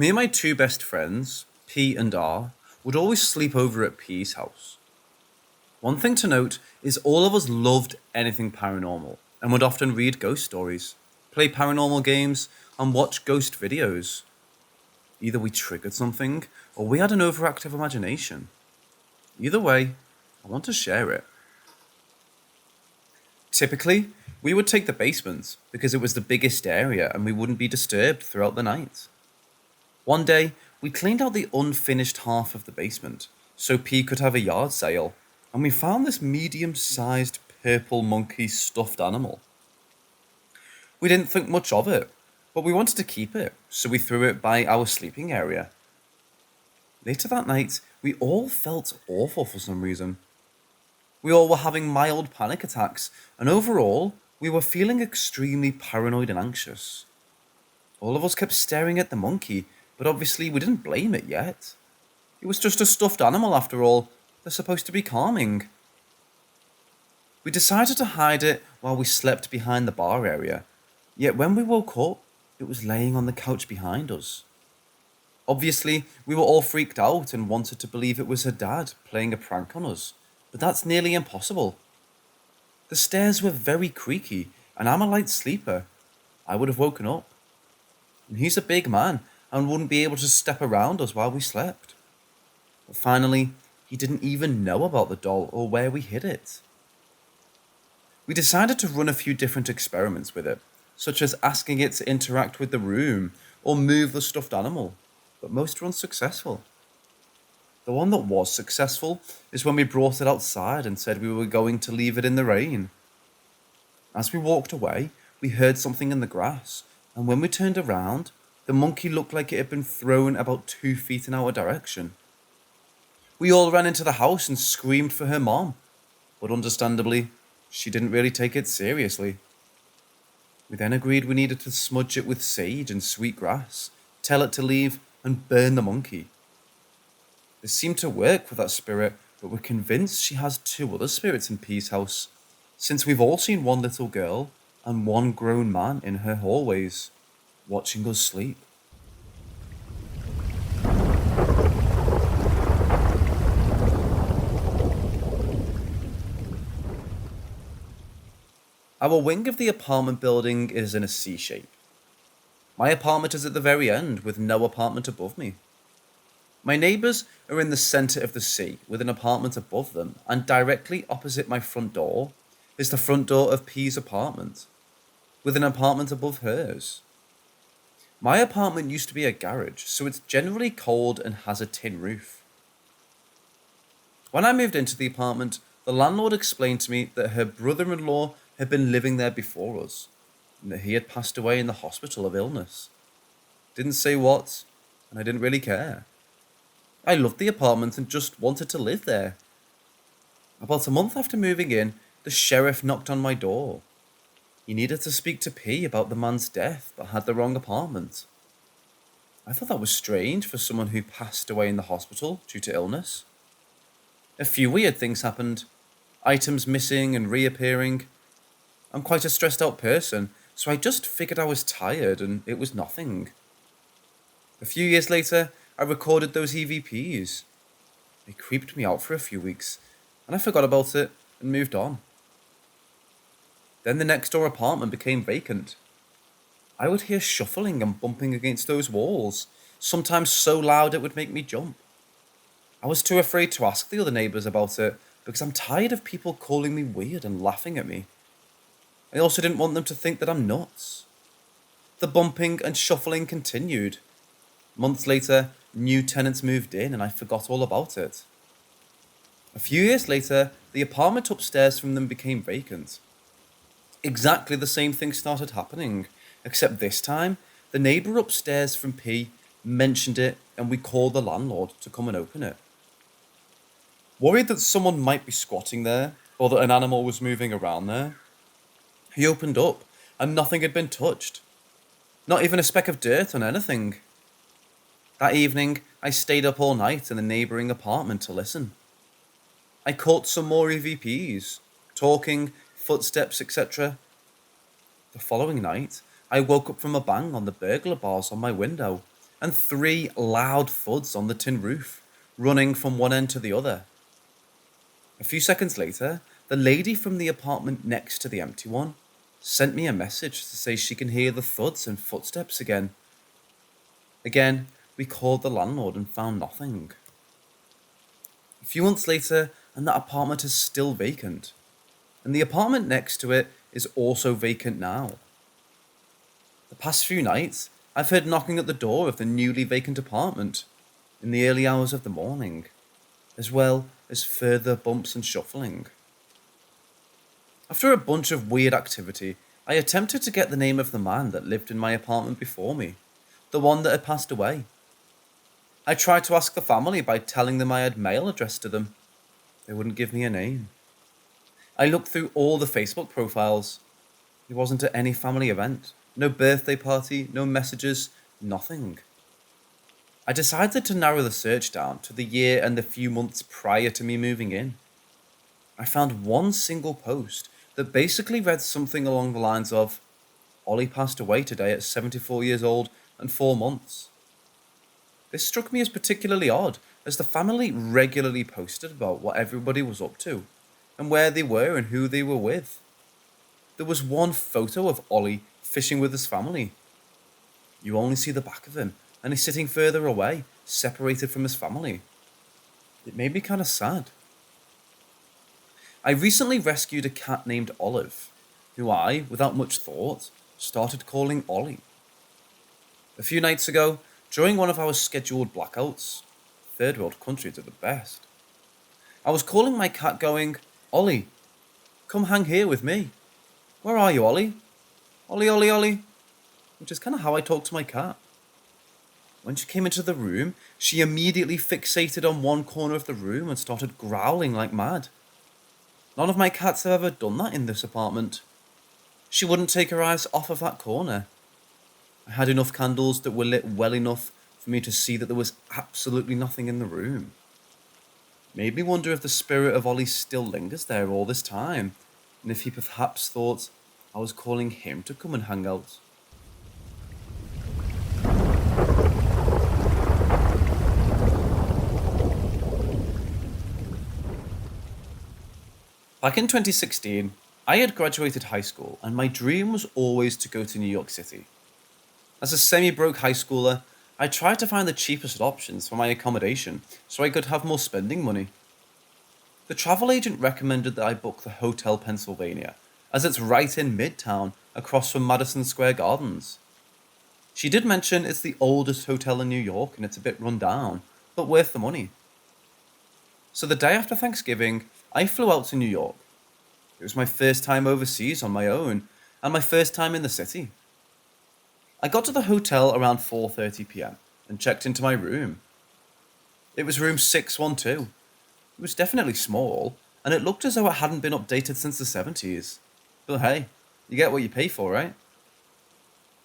Me and my two best friends, P and R, would always sleep over at P's house. One thing to note is all of us loved anything paranormal and would often read ghost stories, play paranormal games, and watch ghost videos. Either we triggered something or we had an overactive imagination. Either way, I want to share it. Typically, we would take the basement because it was the biggest area and we wouldn't be disturbed throughout the night. One day, we cleaned out the unfinished half of the basement so P could have a yard sale, and we found this medium sized purple monkey stuffed animal. We didn't think much of it, but we wanted to keep it, so we threw it by our sleeping area. Later that night, we all felt awful for some reason. We all were having mild panic attacks, and overall, we were feeling extremely paranoid and anxious. All of us kept staring at the monkey, but obviously we didn't blame it yet. It was just a stuffed animal after all. They're supposed to be calming. We decided to hide it while we slept behind the bar area, yet when we woke up, it was laying on the couch behind us. Obviously, we were all freaked out and wanted to believe it was her dad playing a prank on us, but that's nearly impossible. The stairs were very creaky, and I'm a light sleeper. I would have woken up. And he's a big man and wouldn't be able to step around us while we slept. But finally, he didn't even know about the doll or where we hid it. We decided to run a few different experiments with it, such as asking it to interact with the room or move the stuffed animal, but most were unsuccessful. The one that was successful is when we brought it outside and said we were going to leave it in the rain. As we walked away, we heard something in the grass, and when we turned around, the monkey looked like it had been thrown about 2 feet in our direction. We all ran into the house and screamed for her mom, but understandably, she didn't really take it seriously. We then agreed we needed to smudge it with sage and sweet grass, tell it to leave, and burn the monkey. This seemed to work with that spirit, but we're convinced she has two other spirits in P's house, since we've all seen one little girl and one grown man in her hallways, watching us sleep. Our wing of the apartment building is in a C shape. My apartment is at the very end, with no apartment above me. My neighbours are in the centre of the C, with an apartment above them, and directly opposite my front door is the front door of P's apartment, with an apartment above hers. My apartment used to be a garage, so it's generally cold and has a tin roof. When I moved into the apartment, the landlord explained to me that her brother-in-law had been living there before us, and that he had passed away in the hospital of illness. Didn't say what, and I didn't really care. I loved the apartment and just wanted to live there. About a month after moving in, the sheriff knocked on my door. He needed to speak to P about the man's death, but had the wrong apartment. I thought that was strange for someone who passed away in the hospital due to illness. A few weird things happened. Items missing and reappearing. I'm quite a stressed out person, so I just figured I was tired and it was nothing. A few years later, I recorded those EVPs. They creeped me out for a few weeks, and I forgot about it and moved on. Then the next door apartment became vacant. I would hear shuffling and bumping against those walls, sometimes so loud it would make me jump. I was too afraid to ask the other neighbours about it because I'm tired of people calling me weird and laughing at me. I also didn't want them to think that I'm nuts. The bumping and shuffling continued. Months later, new tenants moved in and I forgot all about it. A few years later, the apartment upstairs from them became vacant. Exactly the same thing started happening, except this time, the neighbour upstairs from P mentioned it and we called the landlord to come and open it. Worried that someone might be squatting there, or that an animal was moving around there, he opened up and nothing had been touched. Not even a speck of dirt on anything. That evening, I stayed up all night in the neighbouring apartment to listen. I caught some more EVPs, talking, footsteps, etc. The following night, I woke up from a bang on the burglar bars on my window, and 3 loud thuds on the tin roof, running from one end to the other. A few seconds later, the lady from the apartment next to the empty one sent me a message to say she can hear the thuds and footsteps again. Again, we called the landlord and found nothing. A few months later, and that apartment is still vacant. And the apartment next to it is also vacant now. The past few nights, I've heard knocking at the door of the newly vacant apartment in the early hours of the morning, as well as further bumps and shuffling. After a bunch of weird activity, I attempted to get the name of the man that lived in my apartment before me, the one that had passed away. I tried to ask the family by telling them I had mail addressed to them. They wouldn't give me a name. I looked through all the Facebook profiles. He wasn't at any family event. No birthday party, no messages, nothing. I decided to narrow the search down to the year and the few months prior to me moving in. I found one single post that basically read something along the lines of, Ollie passed away today at 74 years old and 4 months. This struck me as particularly odd, as the family regularly posted about what everybody was up to, and where they were and who they were with. There was one photo of Ollie fishing with his family. You only see the back of him, and he's sitting further away, separated from his family. It made me kind of sad. I recently rescued a cat named Olive, who I, without much thought, started calling Ollie. A few nights ago, during one of our scheduled blackouts, third world countries are the best, I was calling my cat going, Ollie, come hang here with me. Where are you, Ollie? Ollie, Ollie, Ollie. Which is kind of how I talk to my cat. When she came into the room, she immediately fixated on one corner of the room and started growling like mad. None of my cats have ever done that in this apartment. She wouldn't take her eyes off of that corner. I had enough candles that were lit well enough for me to see that there was absolutely nothing in the room. Made me wonder if the spirit of Ollie still lingers there all this time, and if he perhaps thought I was calling him to come and hang out. Back in 2016, I had graduated high school, and my dream was always to go to New York City. As a semi-broke high schooler, I tried to find the cheapest options for my accommodation so I could have more spending money. The travel agent recommended that I book the Hotel Pennsylvania, as it's right in Midtown, across from Madison Square Gardens. She did mention it's the oldest hotel in New York and it's a bit run down, but worth the money. So the day after Thanksgiving, I flew out to New York. It was my first time overseas on my own, and my first time in the city. I got to the hotel around 4:30 p.m. and checked into my room. It was room 612. It was definitely small, and it looked as though it hadn't been updated since the 70s. But hey, you get what you pay for, right?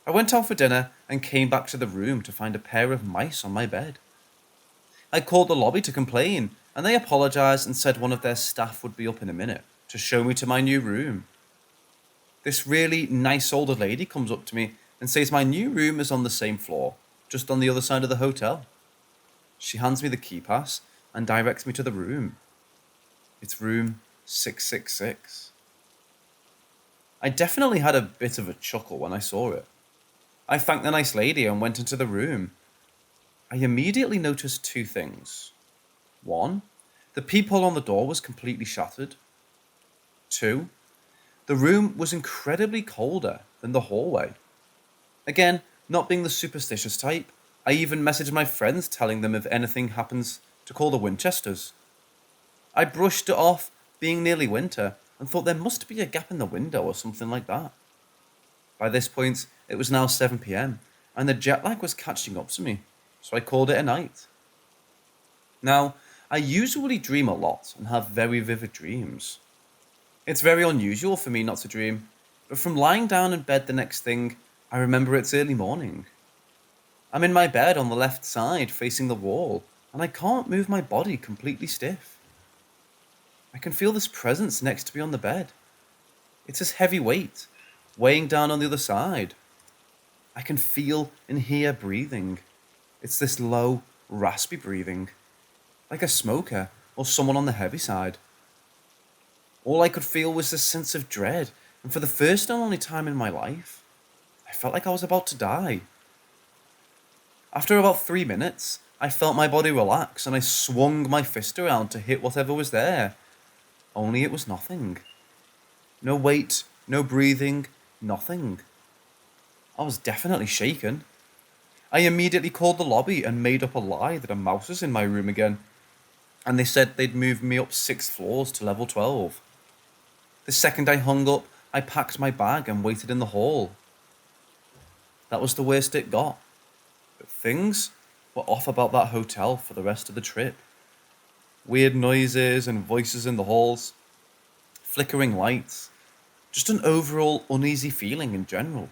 I went out for dinner and came back to the room to find a pair of mice on my bed. I called the lobby to complain, and they apologized and said one of their staff would be up in a minute to show me to my new room. This really nice older lady comes up to me and says my new room is on the same floor, just on the other side of the hotel. She hands me the key pass and directs me to the room. It's room 666. I definitely had a bit of a chuckle when I saw it. I thanked the nice lady and went into the room. I immediately noticed 2 things. 1, the peephole on the door was completely shattered. 2, the room was incredibly colder than the hallway. Again, not being the superstitious type, I even messaged my friends telling them if anything happens to call the Winchesters. I brushed it off being nearly winter and thought there must be a gap in the window or something like that. By this point, it was now 7 p.m. and the jet lag was catching up to me, so I called it a night. Now, I usually dream a lot and have very vivid dreams. It's very unusual for me not to dream, but from lying down in bed the next thing, I remember it's early morning. I'm in my bed on the left side facing the wall, and I can't move my body completely stiff. I can feel this presence next to me on the bed. It's this heavy weight, weighing down on the other side. I can feel and hear breathing. It's this low, raspy breathing, like a smoker or someone on the heavy side. All I could feel was this sense of dread, and for the first and only time in my life, I felt like I was about to die. After about 3 minutes, I felt my body relax and I swung my fist around to hit whatever was there. Only it was nothing. No weight, no breathing, nothing. I was definitely shaken. I immediately called the lobby and made up a lie that a mouse was in my room again, and they said they'd moved me up 6 floors to level 12. The second I hung up, I packed my bag and waited in the hall. That was the worst it got. But things were off about that hotel for the rest of the trip. Weird noises and voices in the halls, flickering lights, just an overall uneasy feeling in general.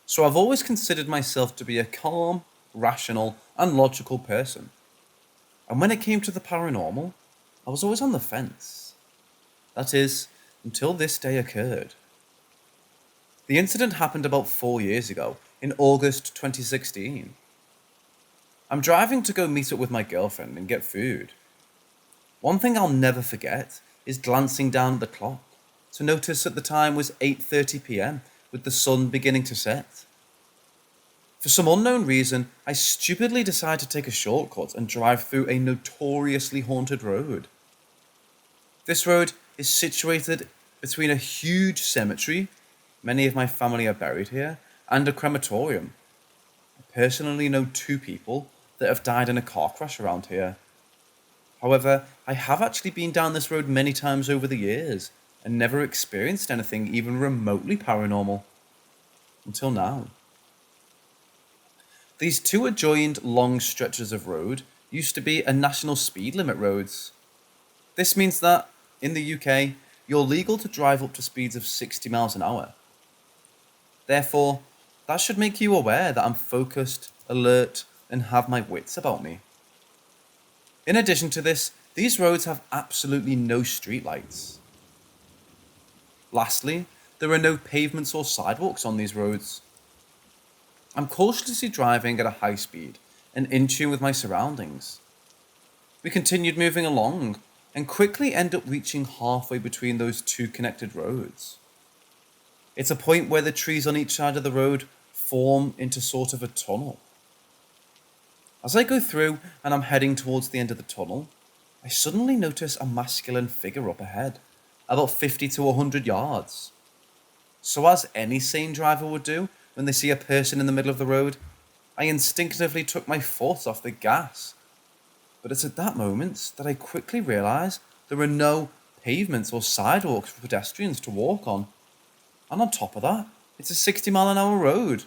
So I've always considered myself to be a calm, rational, and logical person. And when it came to the paranormal, I was always on the fence. That is, until this day occurred. The incident happened about 4 years ago, in August 2016. I'm driving to go meet up with my girlfriend and get food. One thing I'll never forget is glancing down at the clock to notice that the time was 8:30 p.m. with the sun beginning to set. For some unknown reason, I stupidly decided to take a shortcut and drive through a notoriously haunted road. This road is situated between a huge cemetery, many of my family are buried here, and a crematorium. I personally know 2 people that have died in a car crash around here. However, I have actually been down this road many times over the years and never experienced anything even remotely paranormal. Until now. These 2 adjoined long stretches of road used to be a national speed limit roads. This means that, in the UK, you're legal to drive up to speeds of 60 miles an hour. Therefore, that should make you aware that I'm focused, alert, and have my wits about me. In addition to this, these roads have absolutely no streetlights. Lastly, there are no pavements or sidewalks on these roads. I'm cautiously driving at a high speed and in tune with my surroundings. We continued moving along and quickly end up reaching halfway between those 2 connected roads. It's a point where the trees on each side of the road form into sort of a tunnel. As I go through and I'm heading towards the end of the tunnel, I suddenly notice a masculine figure up ahead, about 50 to 100 yards. So as any sane driver would do when they see a person in the middle of the road, I instinctively took my foot off the gas. But it's at that moment that I quickly realise there are no pavements or sidewalks for pedestrians to walk on. And on top of that, it's a 60-mile-an-hour road.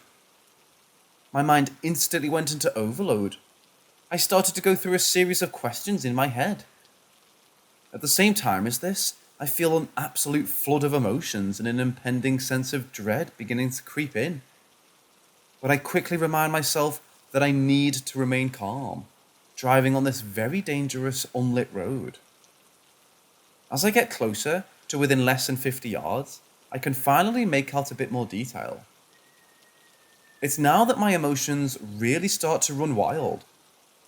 My mind instantly went into overload. I started to go through a series of questions in my head. At the same time as this, I feel an absolute flood of emotions and an impending sense of dread beginning to creep in. But I quickly remind myself that I need to remain calm, driving on this very dangerous unlit road. As I get closer to within less than 50 yards, I can finally make out a bit more detail. It's now that my emotions really start to run wild.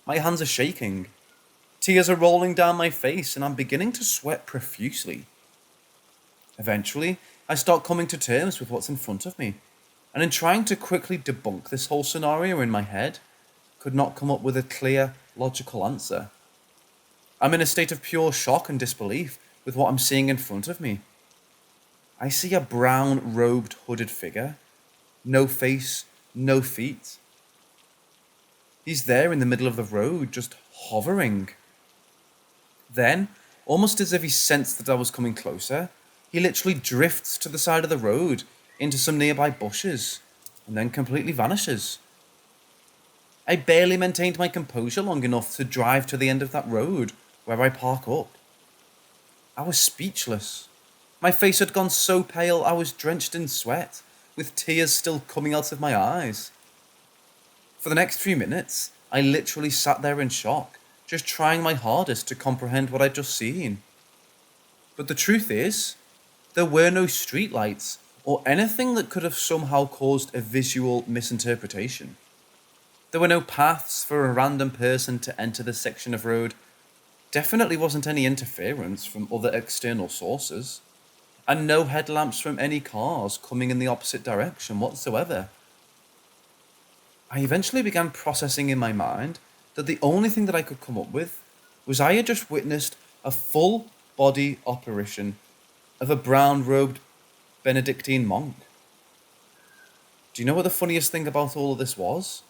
My hands are shaking. Tears are rolling down my face and I'm beginning to sweat profusely. Eventually, I start coming to terms with what's in front of me, and in trying to quickly debunk this whole scenario in my head, could not come up with a clear, logical answer. I'm in a state of pure shock and disbelief with what I'm seeing in front of me. I see a brown robed hooded figure, no face, no feet. He's there in the middle of the road, just hovering. Then, almost as if he sensed that I was coming closer, he literally drifts to the side of the road into some nearby bushes, and then completely vanishes. I barely maintained my composure long enough to drive to the end of that road, where I park up. I was speechless. My face had gone so pale I was drenched in sweat, with tears still coming out of my eyes. For the next few minutes, I literally sat there in shock, just trying my hardest to comprehend what I'd just seen. But the truth is, there were no streetlights or anything that could have somehow caused a visual misinterpretation. There were no paths for a random person to enter the section of road. Definitely wasn't any interference from other external sources, and no headlamps from any cars coming in the opposite direction whatsoever. I eventually began processing in my mind that the only thing that I could come up with was I had just witnessed a full body apparition of a brown robed Benedictine monk. Do you know what the funniest thing about all of this was?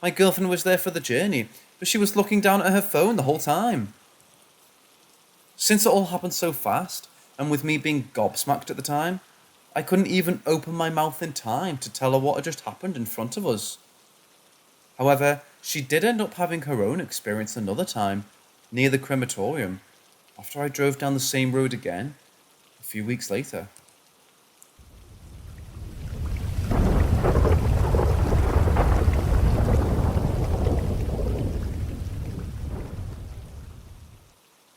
My girlfriend was there for the journey, but she was looking down at her phone the whole time. Since it all happened so fast, and with me being gobsmacked at the time, I couldn't even open my mouth in time to tell her what had just happened in front of us. However, she did end up having her own experience another time, near the crematorium, after I drove down the same road again, a few weeks later.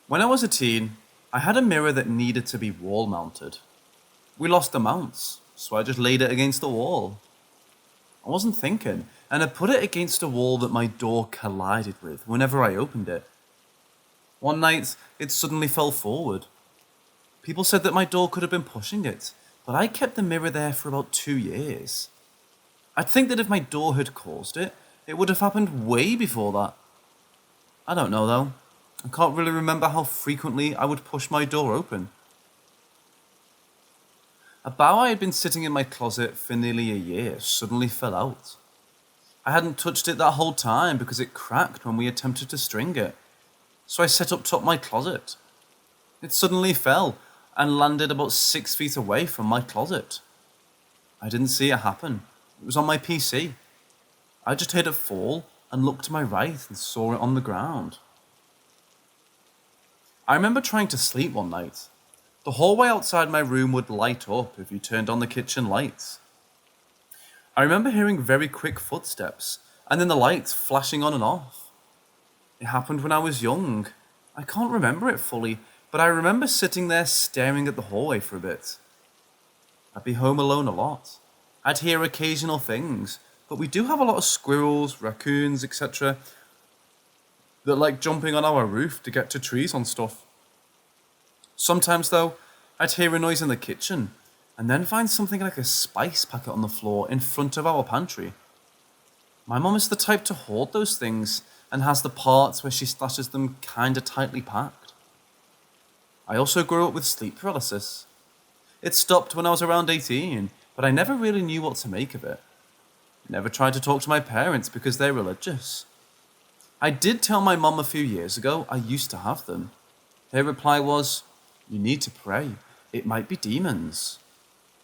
When I was a teen, I had a mirror that needed to be wall mounted. We lost the mounts, so I just laid it against the wall. I wasn't thinking, and I put it against a wall that my door collided with whenever I opened it. One night, it suddenly fell forward. People said that my door could have been pushing it, but I kept the mirror there for about 2 years. I'd think that if my door had caused it, it would have happened way before that. I don't know though. I can't really remember how frequently I would push my door open. A bow I had been sitting in my closet for nearly a year suddenly fell out. I hadn't touched it that whole time because it cracked when we attempted to string it. So I set up top my closet. It suddenly fell and landed about 6 feet away from my closet. I didn't see it happen. It was on my PC. I just heard it fall and looked to my right and saw it on the ground. I remember trying to sleep one night. The hallway outside my room would light up if you turned on the kitchen lights. I remember hearing very quick footsteps and then the lights flashing on and off. It happened when I was young. I can't remember it fully, but I remember sitting there staring at the hallway for a bit. I'd be home alone a lot. I'd hear occasional things, but we do have a lot of squirrels, raccoons, etc. that like jumping on our roof to get to trees on stuff. Sometimes though, I'd hear a noise in the kitchen and then find something like a spice packet on the floor in front of our pantry. My mum is the type to hoard those things and has the parts where she stashes them kinda tightly packed. I also grew up with sleep paralysis. It stopped when I was around 18, but I never really knew what to make of it. Never tried to talk to my parents because they're religious. I did tell my mum a few years ago I used to have them. Her reply was, "You need to pray. It might be demons."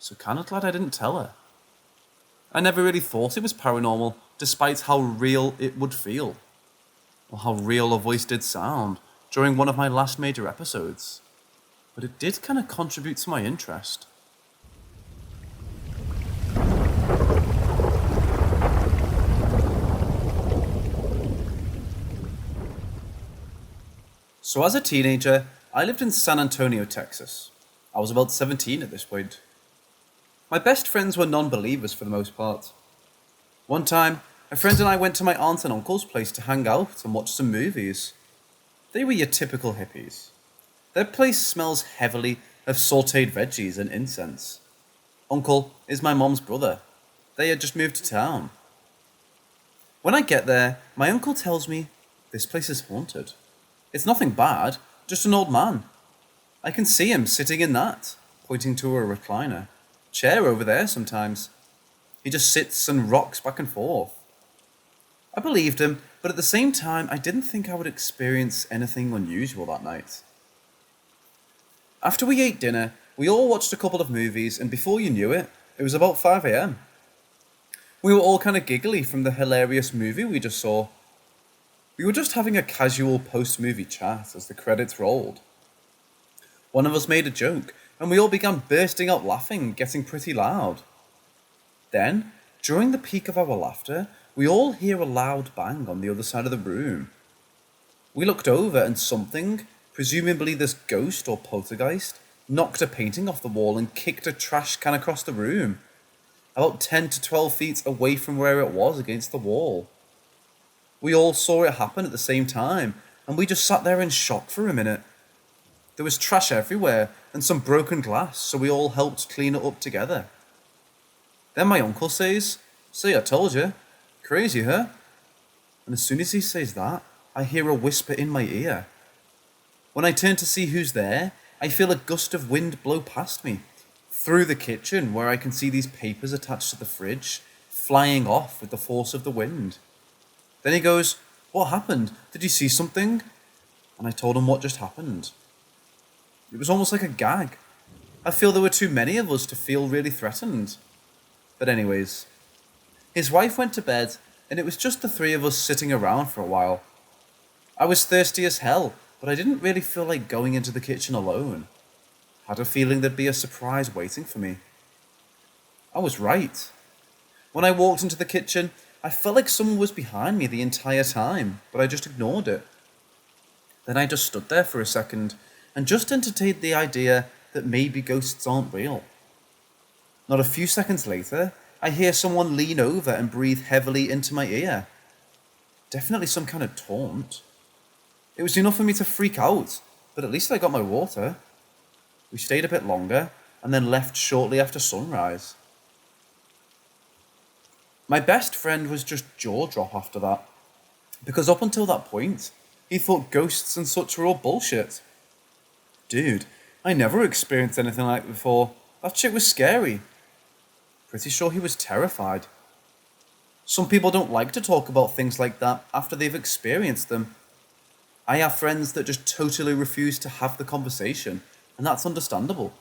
So kinda glad I didn't tell her. I never really thought it was paranormal, despite how real it would feel. Or how real a voice did sound during one of my last major episodes. But it did kinda contribute to my interest. So as a teenager, I lived in San Antonio, Texas. I was about 17 at this point. My best friends were non-believers for the most part. One time, a friend and I went to my aunt and uncle's place to hang out and watch some movies. They were your typical hippies. Their place smells heavily of sautéed veggies and incense. Uncle is my mom's brother. They had just moved to town. When I get there, my uncle tells me, "This place is haunted. It's nothing bad, just an old man. I can see him sitting in that," pointing to a recliner. "Chair over there sometimes. He just sits and rocks back and forth." I believed him, but at the same time, I didn't think I would experience anything unusual that night. After we ate dinner, we all watched a couple of movies, and before you knew it, it was about 5 a.m. We were all kind of giggly from the hilarious movie we just saw. We were just having a casual post-movie chat as the credits rolled. One of us made a joke, and we all began bursting out laughing, getting pretty loud. Then, during the peak of our laughter, we all hear a loud bang on the other side of the room. We looked over and something Presumably this ghost or poltergeist knocked a painting off the wall and kicked a trash can across the room, about 10 to 12 feet away from where it was against the wall. We all saw it happen at the same time, and we just sat there in shock for a minute. There was trash everywhere and some broken glass, so we all helped clean it up together. Then my uncle says, "See, I told you. Crazy, huh?" And as soon as he says that, I hear a whisper in my ear. When I turn to see who's there, I feel a gust of wind blow past me, through the kitchen where I can see these papers attached to the fridge, flying off with the force of the wind. Then he goes, "What happened? Did you see something?" And I told him what just happened. It was almost like a gag. I feel there were too many of us to feel really threatened. But anyways, his wife went to bed, and it was just the three of us sitting around for a while. I was thirsty as hell, but I didn't really feel like going into the kitchen alone. Had a feeling there'd be a surprise waiting for me. I was right. When I walked into the kitchen, I felt like someone was behind me the entire time, but I just ignored it. Then I just stood there for a second and just entertained the idea that maybe ghosts aren't real. Not a few seconds later, I hear someone lean over and breathe heavily into my ear. Definitely some kind of taunt. It was enough for me to freak out, but at least I got my water. We stayed a bit longer and then left shortly after sunrise. My best friend was just jaw drop after that, because up until that point, he thought ghosts and such were all bullshit. Dude, I never experienced anything like that before. That shit was scary. Pretty sure he was terrified. Some people don't like to talk about things like that after they've experienced them. I have friends that just totally refuse to have the conversation, and that's understandable.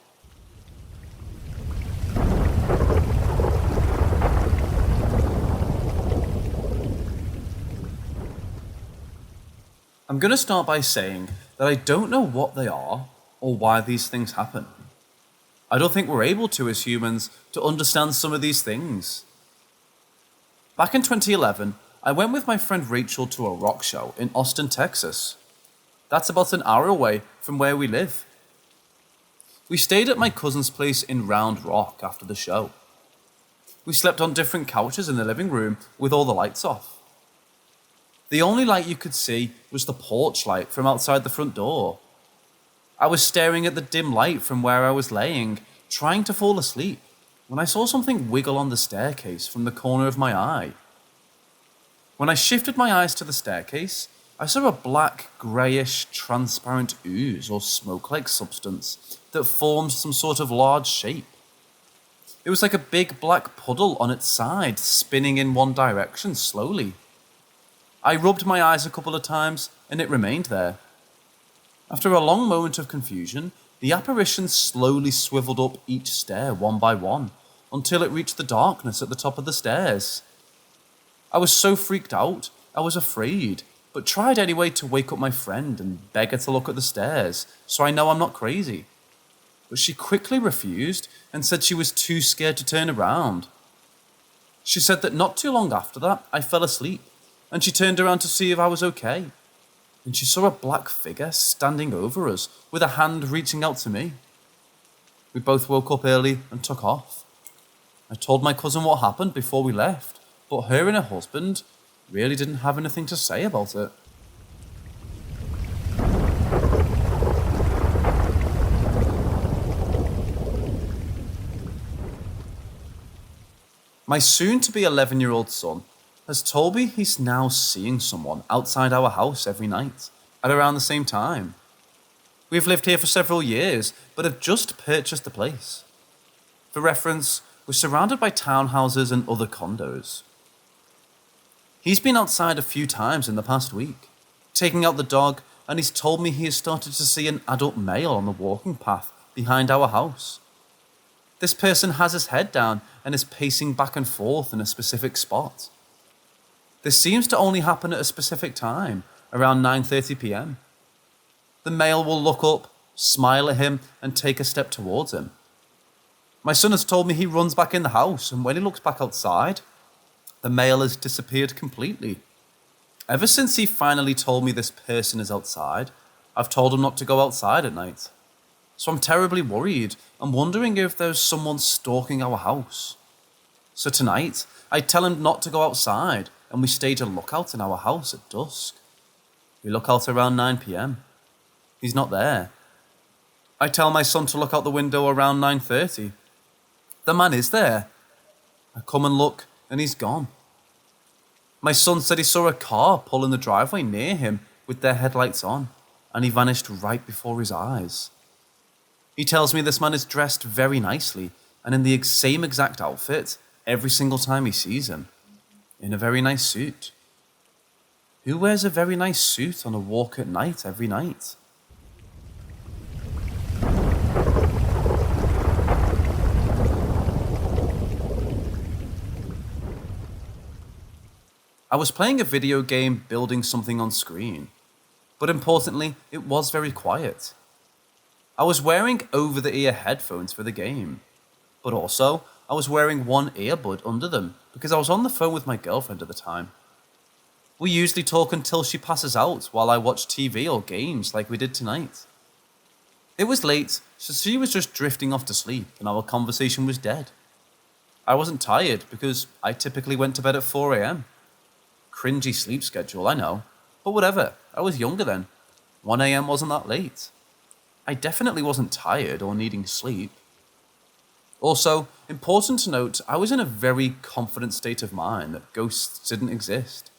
I'm going to start by saying that I don't know what they are or why these things happen. I don't think we're able to, as humans, to understand some of these things. Back in 2011, I went with my friend Rachel to a rock show in Austin, Texas. That's about an hour away from where we live. We stayed at my cousin's place in Round Rock after the show. We slept on different couches in the living room with all the lights off. The only light you could see was the porch light from outside the front door. I was staring at the dim light from where I was laying, trying to fall asleep, when I saw something wiggle on the staircase from the corner of my eye. When I shifted my eyes to the staircase, I saw a black, greyish, transparent ooze or smoke-like substance that formed some sort of large shape. It was like a big black puddle on its side, spinning in one direction slowly. I rubbed my eyes a couple of times, and it remained there. After a long moment of confusion, the apparition slowly swiveled up each stair one by one, until it reached the darkness at the top of the stairs. I was so freaked out, I was afraid, but tried anyway to wake up my friend and beg her to look at the stairs, so I know I'm not crazy. But she quickly refused and said she was too scared to turn around. She said that not too long after that, I fell asleep, and she turned around to see if I was okay. And she saw a black figure standing over us, with a hand reaching out to me. We both woke up early and took off. I told my cousin what happened before we left, but her and her husband really didn't have anything to say about it. My soon-to-be 11-year-old son has told me he's now seeing someone outside our house every night, at around the same time. We've lived here for several years, but have just purchased the place. For reference, we're surrounded by townhouses and other condos. He's been outside a few times in the past week, taking out the dog, and he's told me he has started to see an adult male on the walking path behind our house. This person has his head down and is pacing back and forth in a specific spot. This seems to only happen at a specific time, around 9:30 p.m. The male will look up, smile at him, and take a step towards him. My son has told me he runs back in the house, and when he looks back outside, the male has disappeared completely. Ever since he finally told me this person is outside, I've told him not to go outside at night. So I'm terribly worried. I'm wondering if there's someone stalking our house. So tonight, I tell him not to go outside, and we stage a lookout in our house at dusk. We look out around 9 p.m. He's not there. I tell my son to look out the window around 9:30. The man is there. I come and look, and he's gone. My son said he saw a car pull in the driveway near him with their headlights on, and he vanished right before his eyes. He tells me this man is dressed very nicely and in the same exact outfit every single time he sees him, in a very nice suit. Who wears a very nice suit on a walk at night every night? I was playing a video game building something on screen, but importantly, it was very quiet. I was wearing over-the-ear headphones for the game, but also I was wearing one earbud under them because I was on the phone with my girlfriend at the time. We usually talk until she passes out while I watch TV or games like we did tonight. It was late, so she was just drifting off to sleep and our conversation was dead. I wasn't tired because I typically went to bed at 4 a.m. Cringy sleep schedule, I know, but whatever, I was younger then. 1 a.m. wasn't that late. I definitely wasn't tired or needing sleep. Also, important to note, I was in a very confident state of mind that ghosts didn't exist.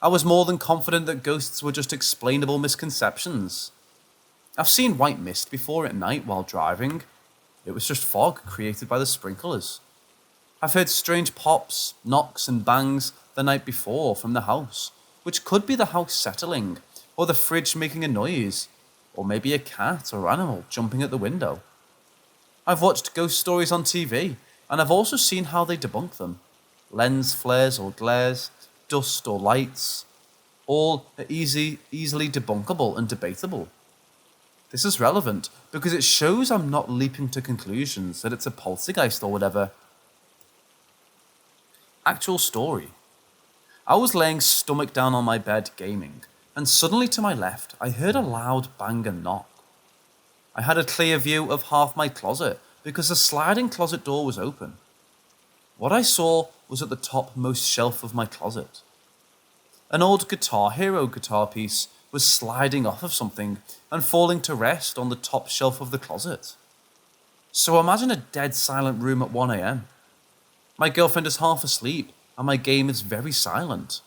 I was more than confident that ghosts were just explainable misconceptions. I've seen white mist before at night while driving. It was just fog created by the sprinklers. I've heard strange pops, knocks and bangs the night before from the house, which could be the house settling, or the fridge making a noise, or maybe a cat or animal jumping at the window. I've watched ghost stories on TV, and I've also seen how they debunk them. Lens flares or glares, dust or lights, all are easily debunkable and debatable. This is relevant because it shows I'm not leaping to conclusions that it's a poltergeist or whatever. Actual story. I was laying stomach down on my bed gaming, and suddenly to my left I heard a loud bang and knock. I had a clear view of half my closet because the sliding closet door was open. What I saw was at the topmost shelf of my closet. An old Guitar Hero guitar piece was sliding off of something and falling to rest on the top shelf of the closet. So imagine a dead silent room at 1 a.m. My girlfriend is half asleep and my game is very silent,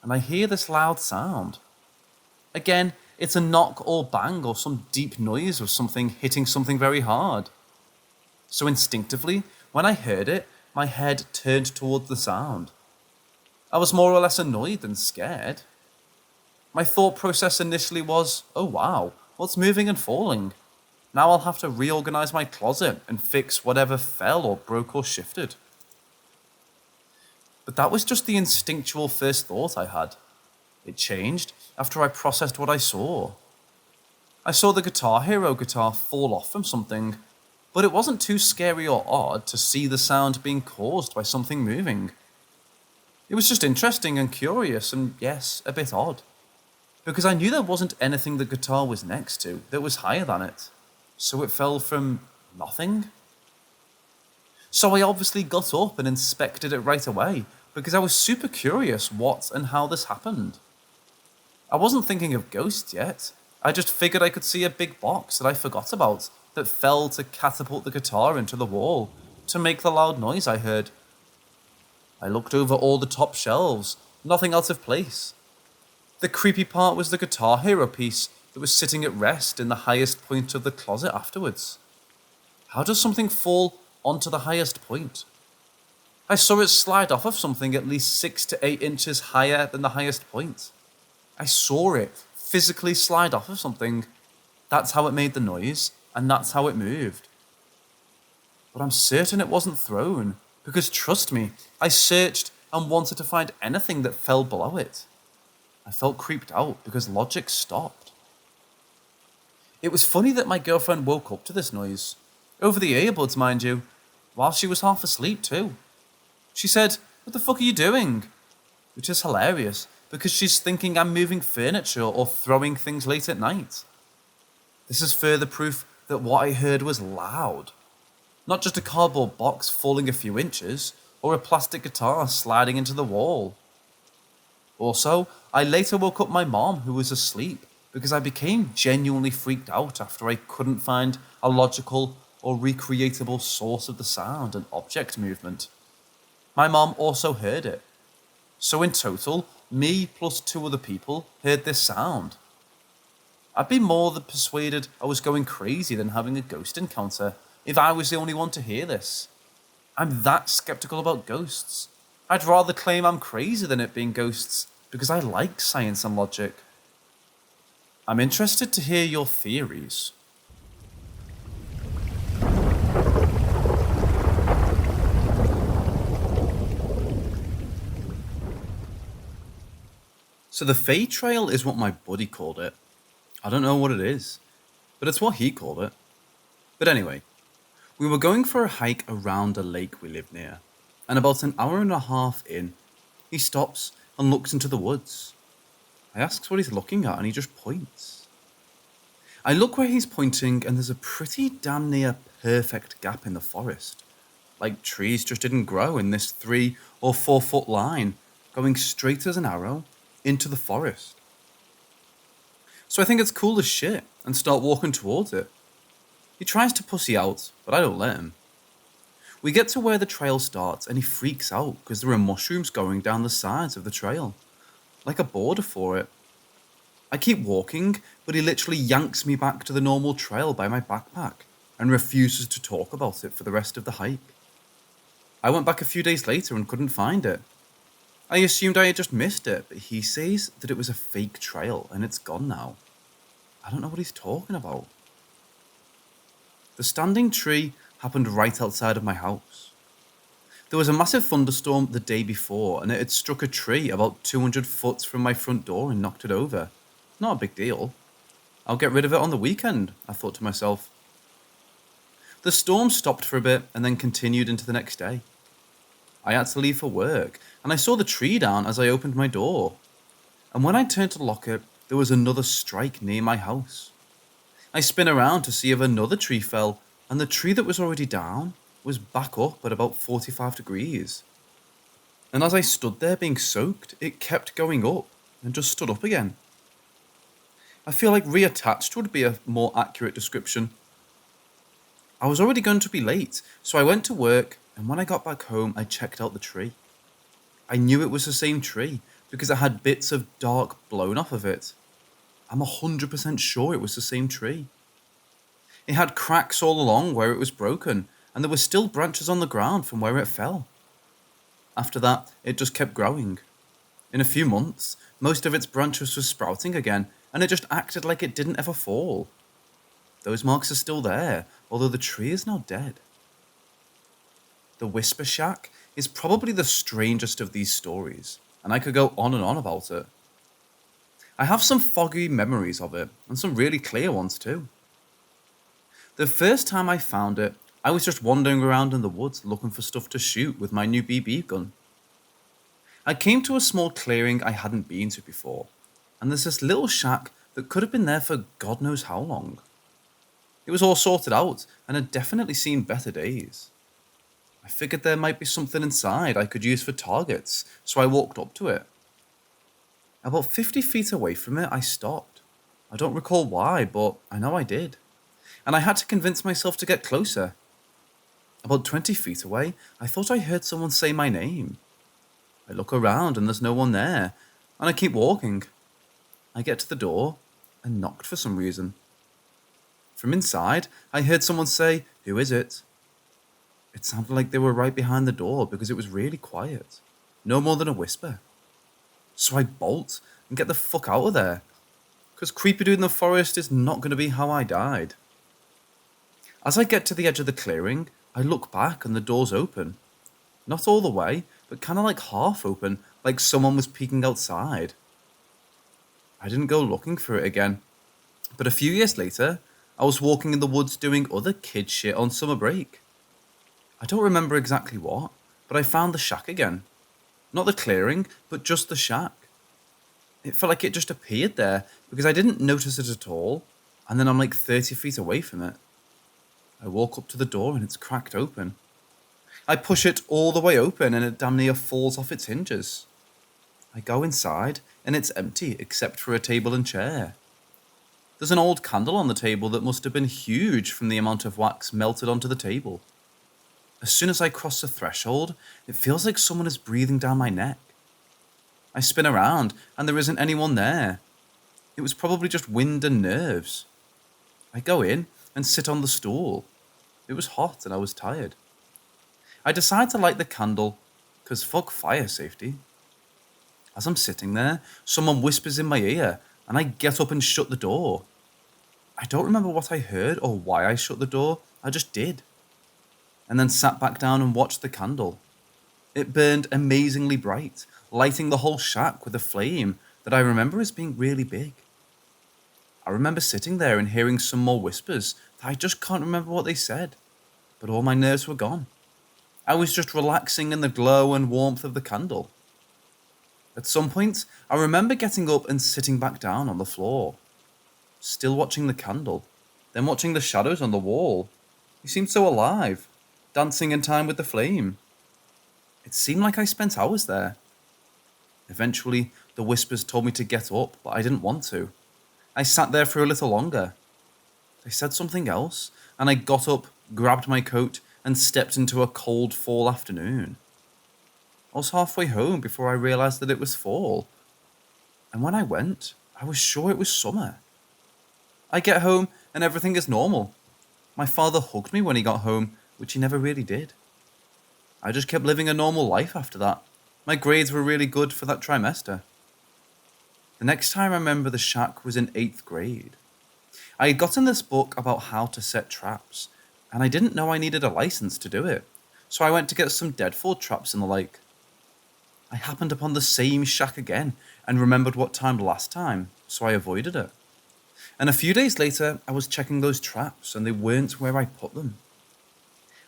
and I hear this loud sound. Again, it's a knock or bang or some deep noise of something hitting something very hard. So instinctively, when I heard it, my head turned towards the sound. I was more or less annoyed than scared. My thought process initially was, oh wow, what's moving and falling? Now I'll have to reorganize my closet and fix whatever fell or broke or shifted. But that was just the instinctual first thought I had. It changed after I processed what I saw. I saw the Guitar Hero guitar fall off from something, but it wasn't too scary or odd to see the sound being caused by something moving. It was just interesting and curious and, yes, a bit odd. Because I knew there wasn't anything the guitar was next to that was higher than it. So it fell from nothing. So I obviously got up and inspected it right away because I was super curious what and how this happened. I wasn't thinking of ghosts yet. I just figured I could see a big box that I forgot about that fell to catapult the guitar into the wall to make the loud noise I heard. I looked over all the top shelves, nothing out of place. The creepy part was the Guitar Hero piece that was sitting at rest in the highest point of the closet afterwards. How does something fall onto the highest point? I saw it slide off of something at least 6 to 8 inches higher than the highest point. I saw it physically slide off of something. That's how it made the noise, and that's how it moved. But I'm certain it wasn't thrown, because trust me, I searched and wanted to find anything that fell below it. I felt creeped out because logic stopped. It was funny that my girlfriend woke up to this noise, over the earbuds, mind you, while she was half asleep too. She said, "What the fuck are you doing?" Which is hilarious, because she's thinking I'm moving furniture or throwing things late at night. This is further proof that what I heard was loud. Not just a cardboard box falling a few inches, or a plastic guitar sliding into the wall. Also, I later woke up my mom, who was asleep, because I became genuinely freaked out after I couldn't find a logical or recreatable source of the sound and object movement. My mom also heard it. So in total, me plus 2 other people heard this sound. I'd be more than persuaded I was going crazy than having a ghost encounter if I was the only one to hear this. I'm that skeptical about ghosts. I'd rather claim I'm crazy than it being ghosts, because I like science and logic. I'm interested to hear your theories. So the Fae Trail is what my buddy called it. I don't know what it is, but it's what he called it. But anyway, we were going for a hike around a lake we live near, and about an hour and a half in, he stops and looks into the woods. I ask what he's looking at, and he just points. I look where he's pointing, and there's a pretty damn near perfect gap in the forest. Like trees just didn't grow in this 3 or 4 foot line, going straight as an arrow into the forest. So I think it's cool as shit, and start walking towards it. He tries to pussy out, but I don't let him. We get to where the trail starts, and he freaks out because there are mushrooms going down the sides of the trail, like a border for it. I keep walking, but he literally yanks me back to the normal trail by my backpack and refuses to talk about it for the rest of the hike. I went back a few days later and couldn't find it. I assumed I had just missed it, but he says that it was a fake trail and it's gone now. I don't know what he's talking about. The standing tree happened right outside of my house. There was a massive thunderstorm the day before, and it had struck a tree about 200 foot from my front door and knocked it over. Not a big deal. I'll get rid of it on the weekend, I thought to myself. The storm stopped for a bit and then continued into the next day. I had to leave for work, and I saw the tree down as I opened my door. And when I turned to lock it, there was another strike near my house. I spin around to see if another tree fell, and the tree that was already down was back up at about 45 degrees. And as I stood there being soaked, it kept going up and just stood up again. I feel like reattached would be a more accurate description. I was already going to be late, so I went to work, and when I got back home, I checked out the tree. I knew it was the same tree because it had bits of dark blown off of it. I'm 100% sure it was the same tree. It had cracks all along where it was broken, and there were still branches on the ground from where it fell. After that, it just kept growing. In a few months, most of its branches were sprouting again, and it just acted like it didn't ever fall. Those marks are still there, although the tree is now dead. The Whisper Shack is probably the strangest of these stories, and I could go on and on about it. I have some foggy memories of it, and some really clear ones too. The first time I found it, I was just wandering around in the woods looking for stuff to shoot with my new BB gun. I came to a small clearing I hadn't been to before, and there's this little shack that could have been there for God knows how long. It was all sorted out, and had definitely seen better days. I figured there might be something inside I could use for targets, so I walked up to it. About 50 feet away from it, I stopped. I don't recall why, but I know I did. And I had to convince myself to get closer. About 20 feet away, I thought I heard someone say my name. I look around and there's no one there, and I keep walking. I get to the door and knocked for some reason. From inside, I heard someone say, "Who is it?" It sounded like they were right behind the door because it was really quiet. No more than a whisper. So I bolt and get the fuck out of there. Because creepy dude in the forest is not going to be how I died. As I get to the edge of the clearing, I look back and the door's open. Not all the way, but kind of like half open, like someone was peeking outside. I didn't go looking for it again. But a few years later, I was walking in the woods doing other kid shit on summer break. I don't remember exactly what, but I found the shack again. Not the clearing, but just the shack. It felt like it just appeared there because I didn't notice it at all, and then I'm like 30 feet away from it. I walk up to the door and it's cracked open. I push it all the way open and it damn near falls off its hinges. I go inside and it's empty except for a table and chair. There's an old candle on the table that must have been huge from the amount of wax melted onto the table. As soon as I cross the threshold, it feels like someone is breathing down my neck. I spin around and there isn't anyone there. It was probably just wind and nerves. I go in and sit on the stool. It was hot and I was tired. I decide to light the candle, because fuck fire safety. As I'm sitting there, someone whispers in my ear, and I get up and shut the door. I don't remember what I heard or why I shut the door, I just did. And then sat back down and watched the candle. It burned amazingly bright, lighting the whole shack with a flame that I remember as being really big. I remember sitting there and hearing some more whispers that I just can't remember what they said, but all my nerves were gone. I was just relaxing in the glow and warmth of the candle. At some point, I remember getting up and sitting back down on the floor, still watching the candle, then watching the shadows on the wall. They seemed so alive, dancing in time with the flame. It seemed like I spent hours there. Eventually, the whispers told me to get up, but I didn't want to. I sat there for a little longer. They said something else, and I got up, grabbed my coat, and stepped into a cold fall afternoon. I was halfway home before I realized that it was fall. And when I went, I was sure it was summer. I get home and everything is normal. My father hugged me when he got home, which he never really did. I just kept living a normal life after that. My grades were really good for that trimester. The next time I remember the shack was in 8th grade. I had gotten this book about how to set traps, and I didn't know I needed a license to do it, so I went to get some deadfall traps and the like. I happened upon the same shack again and remembered what timed last time, so I avoided it. And a few days later, I was checking those traps and they weren't where I put them.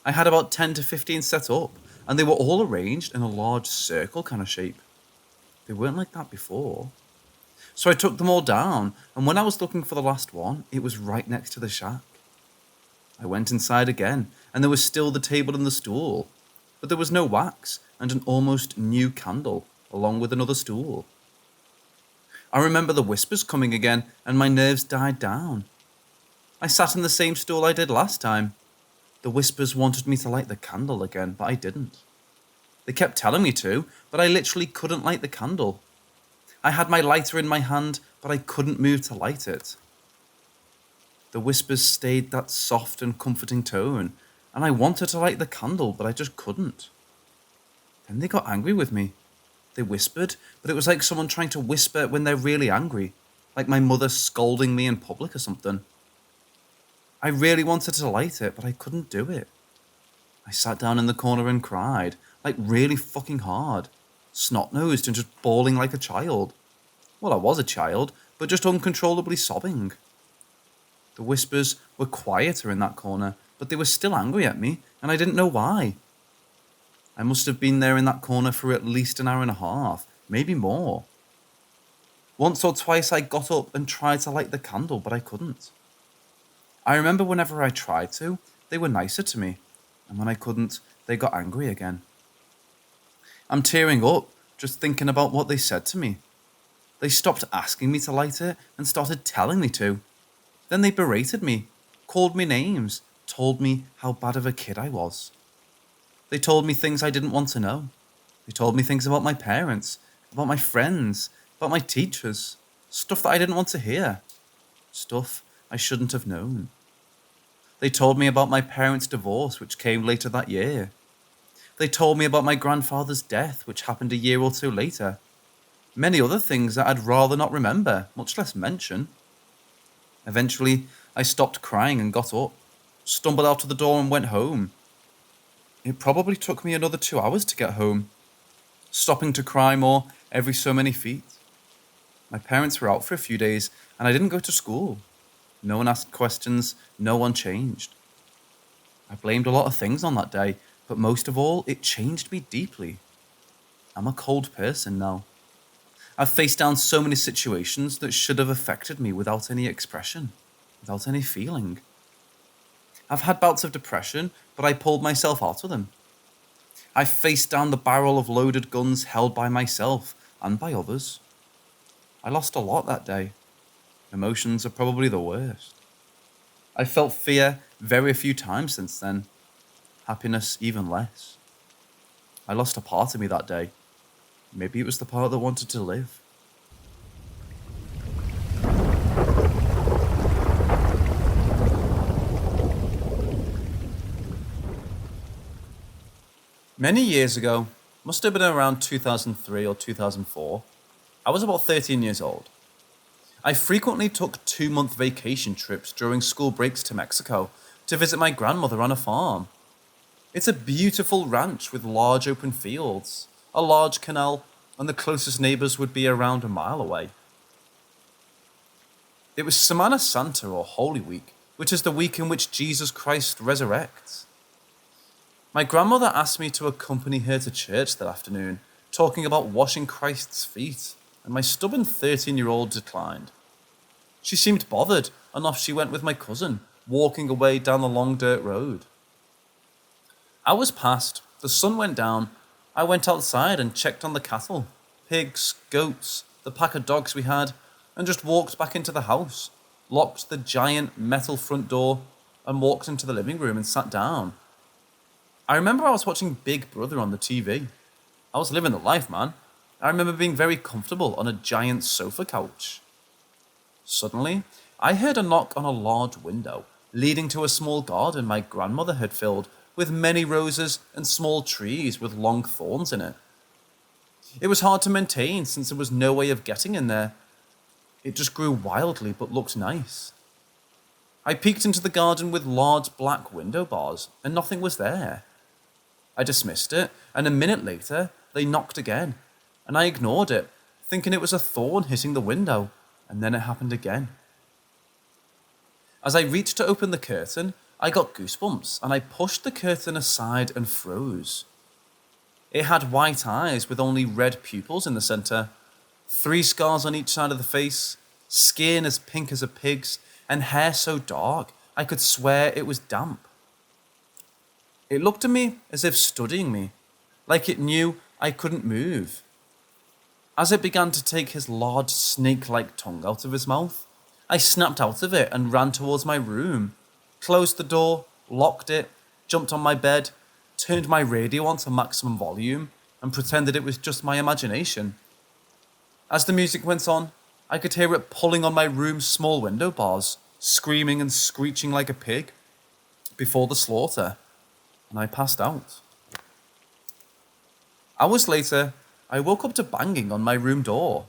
I had about 10 to 15 set up, and they were all arranged in a large circle kind of shape. They weren't like that before. So I took them all down, and when I was looking for the last one, it was right next to the shack. I went inside again, and there was still the table and the stool, but there was no wax and an almost new candle, along with another stool. I remember the whispers coming again, and my nerves died down. I sat in the same stool I did last time. The whispers wanted me to light the candle again, but I didn't. They kept telling me to, but I literally couldn't light the candle. I had my lighter in my hand, but I couldn't move to light it. The whispers stayed that soft and comforting tone, and I wanted to light the candle, but I just couldn't. Then they got angry with me. They whispered, but it was like someone trying to whisper when they're really angry, like my mother scolding me in public or something. I really wanted to light it, but I couldn't do it. I sat down in the corner and cried, like really fucking hard, snot-nosed and just bawling like a child. Well, I was a child, but just uncontrollably sobbing. The whispers were quieter in that corner, but they were still angry at me, and I didn't know why. I must have been there in that corner for at least an hour and a half, maybe more. Once or twice I got up and tried to light the candle, but I couldn't. I remember whenever I tried to, they were nicer to me, and when I couldn't, they got angry again. I'm tearing up just thinking about what they said to me. They stopped asking me to light it and started telling me to. Then they berated me, called me names, told me how bad of a kid I was. They told me things I didn't want to know. They told me things about my parents, about my friends, about my teachers, stuff that I didn't want to hear, stuff I shouldn't have known. They told me about my parents' divorce, which came later that year. They told me about my grandfather's death, which happened a year or two later. Many other things that I'd rather not remember, much less mention. Eventually, I stopped crying and got up, stumbled out of the door and went home. It probably took me another 2 hours to get home, stopping to cry more every so many feet. My parents were out for a few days, and I didn't go to school. No one asked questions, no one changed. I blamed a lot of things on that day, but most of all, it changed me deeply. I'm a cold person now. I've faced down so many situations that should have affected me without any expression, without any feeling. I've had bouts of depression, but I pulled myself out of them. I faced down the barrel of loaded guns held by myself and by others. I lost a lot that day. Emotions are probably the worst. I felt fear very few times since then. Happiness even less. I lost a part of me that day. Maybe it was the part that wanted to live. Many years ago, must have been around 2003 or 2004, I was about 13 years old. I frequently took 2-month vacation trips during school breaks to Mexico to visit my grandmother on a farm. It's a beautiful ranch with large open fields, a large canal, and the closest neighbors would be around a mile away. It was Semana Santa or Holy Week, which is the week in which Jesus Christ resurrects. My grandmother asked me to accompany her to church that afternoon, talking about washing Christ's feet, and my stubborn 13-year-old declined. She seemed bothered, and off she went with my cousin, walking away down the long dirt road. Hours passed, the sun went down. I went outside and checked on the cattle, pigs, goats, the pack of dogs we had, and just walked back into the house, locked the giant metal front door, and walked into the living room and sat down. I remember I was watching Big Brother on the TV. I was living the life, man. I remember being very comfortable on a giant sofa couch. Suddenly, I heard a knock on a large window, leading to a small garden my grandmother had filled with many roses and small trees with long thorns in it. It was hard to maintain since there was no way of getting in there. It just grew wildly but looked nice. I peeked into the garden with large black window bars, and nothing was there. I dismissed it, and a minute later, they knocked again, and I ignored it, thinking it was a thorn hitting the window, and then it happened again. As I reached to open the curtain, I got goosebumps, and I pushed the curtain aside and froze. It had white eyes with only red pupils in the center, 3 scars on each side of the face, skin as pink as a pig's, and hair so dark I could swear it was damp. It looked at me as if studying me, like it knew I couldn't move. As it began to take his large snake-like tongue out of his mouth, I snapped out of it and ran towards my room, closed the door, locked it, jumped on my bed, turned my radio on to maximum volume, and pretended it was just my imagination. As the music went on, I could hear it pulling on my room's small window bars, screaming and screeching like a pig, before the slaughter, and I passed out. Hours later, I woke up to banging on my room door.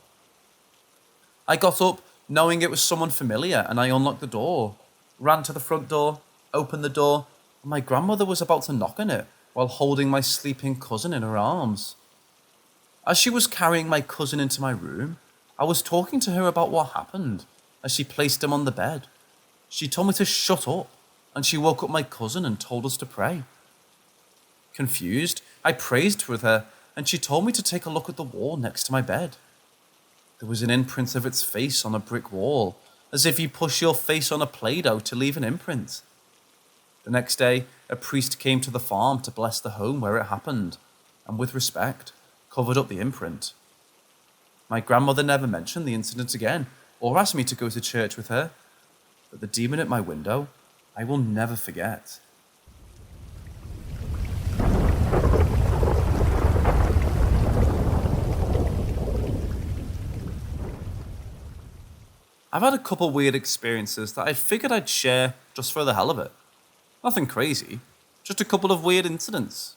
I got up, knowing it was someone familiar, and I unlocked the door, ran to the front door, opened the door, and my grandmother was about to knock on it while holding my sleeping cousin in her arms. As she was carrying my cousin into my room, I was talking to her about what happened as she placed him on the bed. She told me to shut up, and she woke up my cousin and told us to pray. Confused, I praised with her, and she told me to take a look at the wall next to my bed. There was an imprint of its face on a brick wall, as if you push your face on a Play-Doh to leave an imprint. The next day, a priest came to the farm to bless the home where it happened, and with respect, covered up the imprint. My grandmother never mentioned the incident again, or asked me to go to church with her, but the demon at my window, I will never forget. I've had a couple weird experiences that I figured I'd share just for the hell of it. Nothing crazy, just a couple of weird incidents.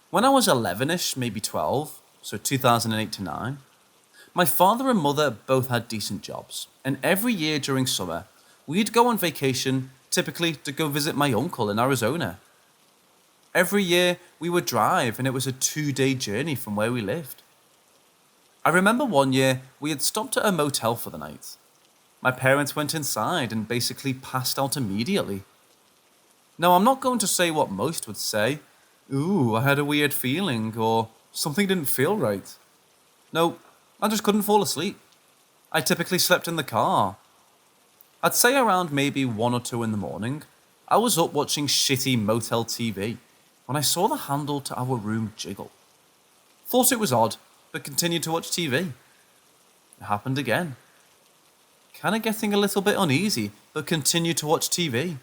When I was 11ish, maybe 12, so 2008 to 9, my father and mother both had decent jobs, and every year during summer, we'd go on vacation, typically to go visit my uncle in Arizona. Every year, we would drive, and it was a 2-day journey from where we lived. I remember one year, we had stopped at a motel for the night. My parents went inside and basically passed out immediately. Now, I'm not going to say what most would say, "Ooh, I had a weird feeling," or "something didn't feel right." No, I just couldn't fall asleep. I typically slept in the car. I'd say around maybe 1 or 2 in the morning, I was up watching shitty motel TV when I saw the handle to our room jiggle. Thought it was odd, but continued to watch TV. It happened again. Kinda getting a little bit uneasy, but continued to watch TV.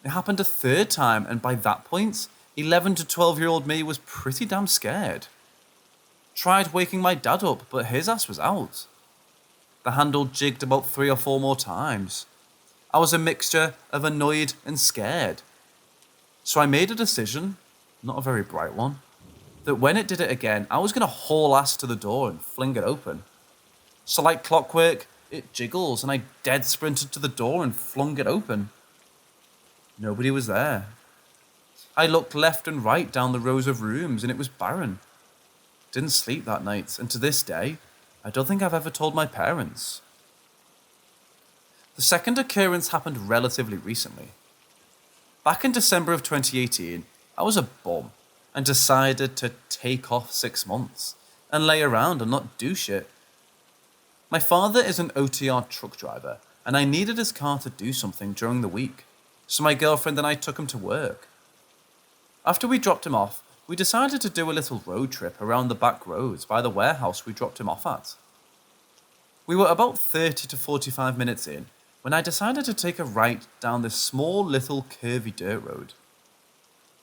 It happened a third time, and by that point, 11 to 12-year-old me was pretty damn scared. Tried waking my dad up, but his ass was out. The handle jigged about 3 or 4 more times. I was a mixture of annoyed and scared. So I made a decision, not a very bright one, that when it did it again, I was going to haul ass to the door and fling it open. So like clockwork, it jiggles, and I dead sprinted to the door and flung it open. Nobody was there. I looked left and right down the rows of rooms, and it was barren. Didn't sleep that night, and to this day, I don't think I've ever told my parents. The second occurrence happened relatively recently. Back in December of 2018, I was a bum and decided to take off 6 months and lay around and not do shit. My father is an OTR truck driver, and I needed his car to do something during the week, so my girlfriend and I took him to work. After we dropped him off, we decided to do a little road trip around the back roads by the warehouse we dropped him off at. We were about 30 to 45 minutes in when I decided to take a right down this small little curvy dirt road.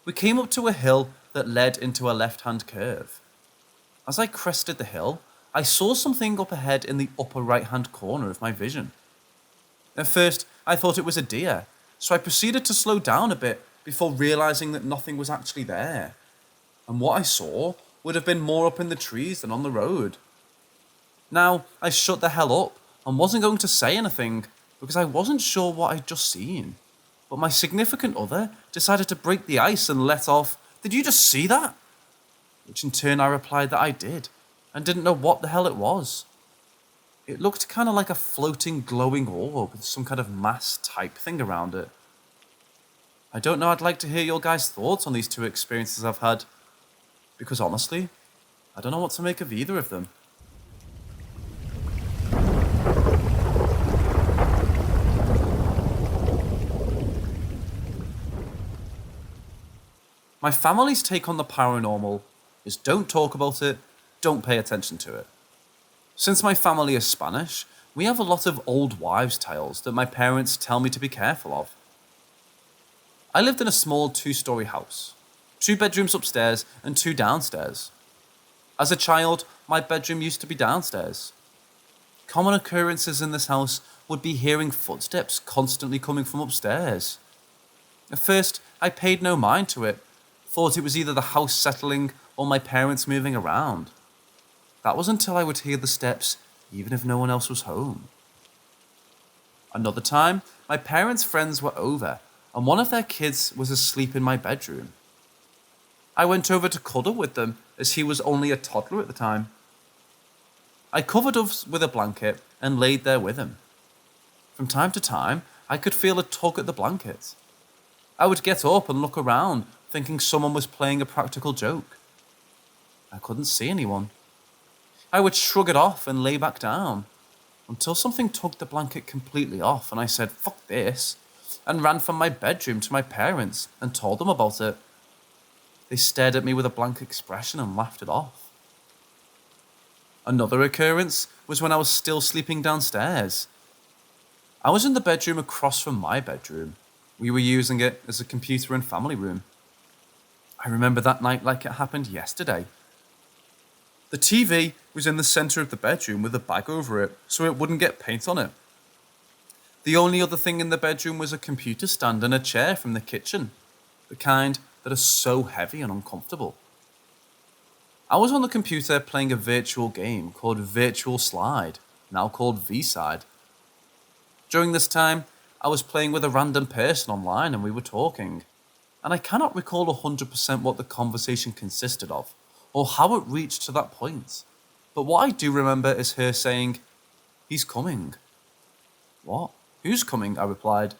We came up to a hill that led into a left-hand curve. As I crested the hill, I saw something up ahead in the upper right-hand corner of my vision. At first, I thought it was a deer, so I proceeded to slow down a bit before realizing that nothing was actually there. And what I saw would have been more up in the trees than on the road. Now, I shut the hell up and wasn't going to say anything because I wasn't sure what I'd just seen. But my significant other decided to break the ice and let off, "Did you just see that?" Which in turn I replied that I did, and didn't know what the hell it was. It looked kind of like a floating glowing orb with some kind of mass type thing around it. I don't know, I'd like to hear your guys' thoughts on these 2 experiences I've had. Because honestly, I don't know what to make of either of them. My family's take on the paranormal is don't talk about it, don't pay attention to it. Since my family is Spanish, we have a lot of old wives' tales that my parents tell me to be careful of. I lived in a small 2-story house, 2 bedrooms upstairs and 2 downstairs. As a child, my bedroom used to be downstairs. Common occurrences in this house would be hearing footsteps constantly coming from upstairs. At first, I paid no mind to it, thought it was either the house settling or my parents moving around. That was until I would hear the steps even if no one else was home. Another time, my parents' friends were over and one of their kids was asleep in my bedroom. I went over to cuddle with them as he was only a toddler at the time. I covered us with a blanket and laid there with him. From time to time, I could feel a tug at the blanket. I would get up and look around, thinking someone was playing a practical joke. I couldn't see anyone. I would shrug it off and lay back down, until something tugged the blanket completely off and I said, "Fuck this," and ran from my bedroom to my parents and told them about it. They stared at me with a blank expression and laughed it off. Another occurrence was when I was still sleeping downstairs. I was in the bedroom across from my bedroom. We were using it as a computer and family room. I remember that night like it happened yesterday. The TV was in the center of the bedroom with a bag over it so it wouldn't get paint on it. The only other thing in the bedroom was a computer stand and a chair from the kitchen, the kind that are so heavy and uncomfortable. I was on the computer playing a virtual game called Virtual Slide, now called V-Side. During this time, I was playing with a random person online and we were talking, and I cannot recall 100% what the conversation consisted of, or how it reached to that point. But what I do remember is her saying, "He's coming." "What? Who's coming?" I replied.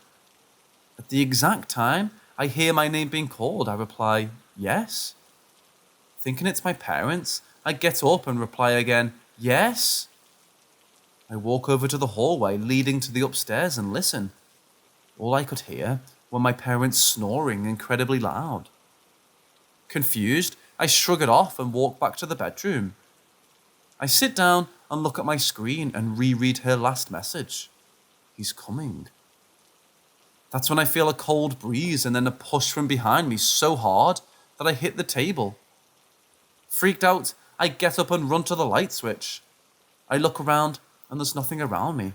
At the exact time I hear my name being called, I reply, "Yes." Thinking it's my parents, I get up and reply again, Yes. I walk over to the hallway leading to the upstairs and listen. All I could hear were my parents snoring incredibly loud. Confused, I shrug it off and walk back to the bedroom. I sit down and look at my screen and reread her last message. He's coming. That's when I feel a cold breeze and then a push from behind me so hard that I hit the table. Freaked out, I get up and run to the light switch. I look around and there's nothing around me.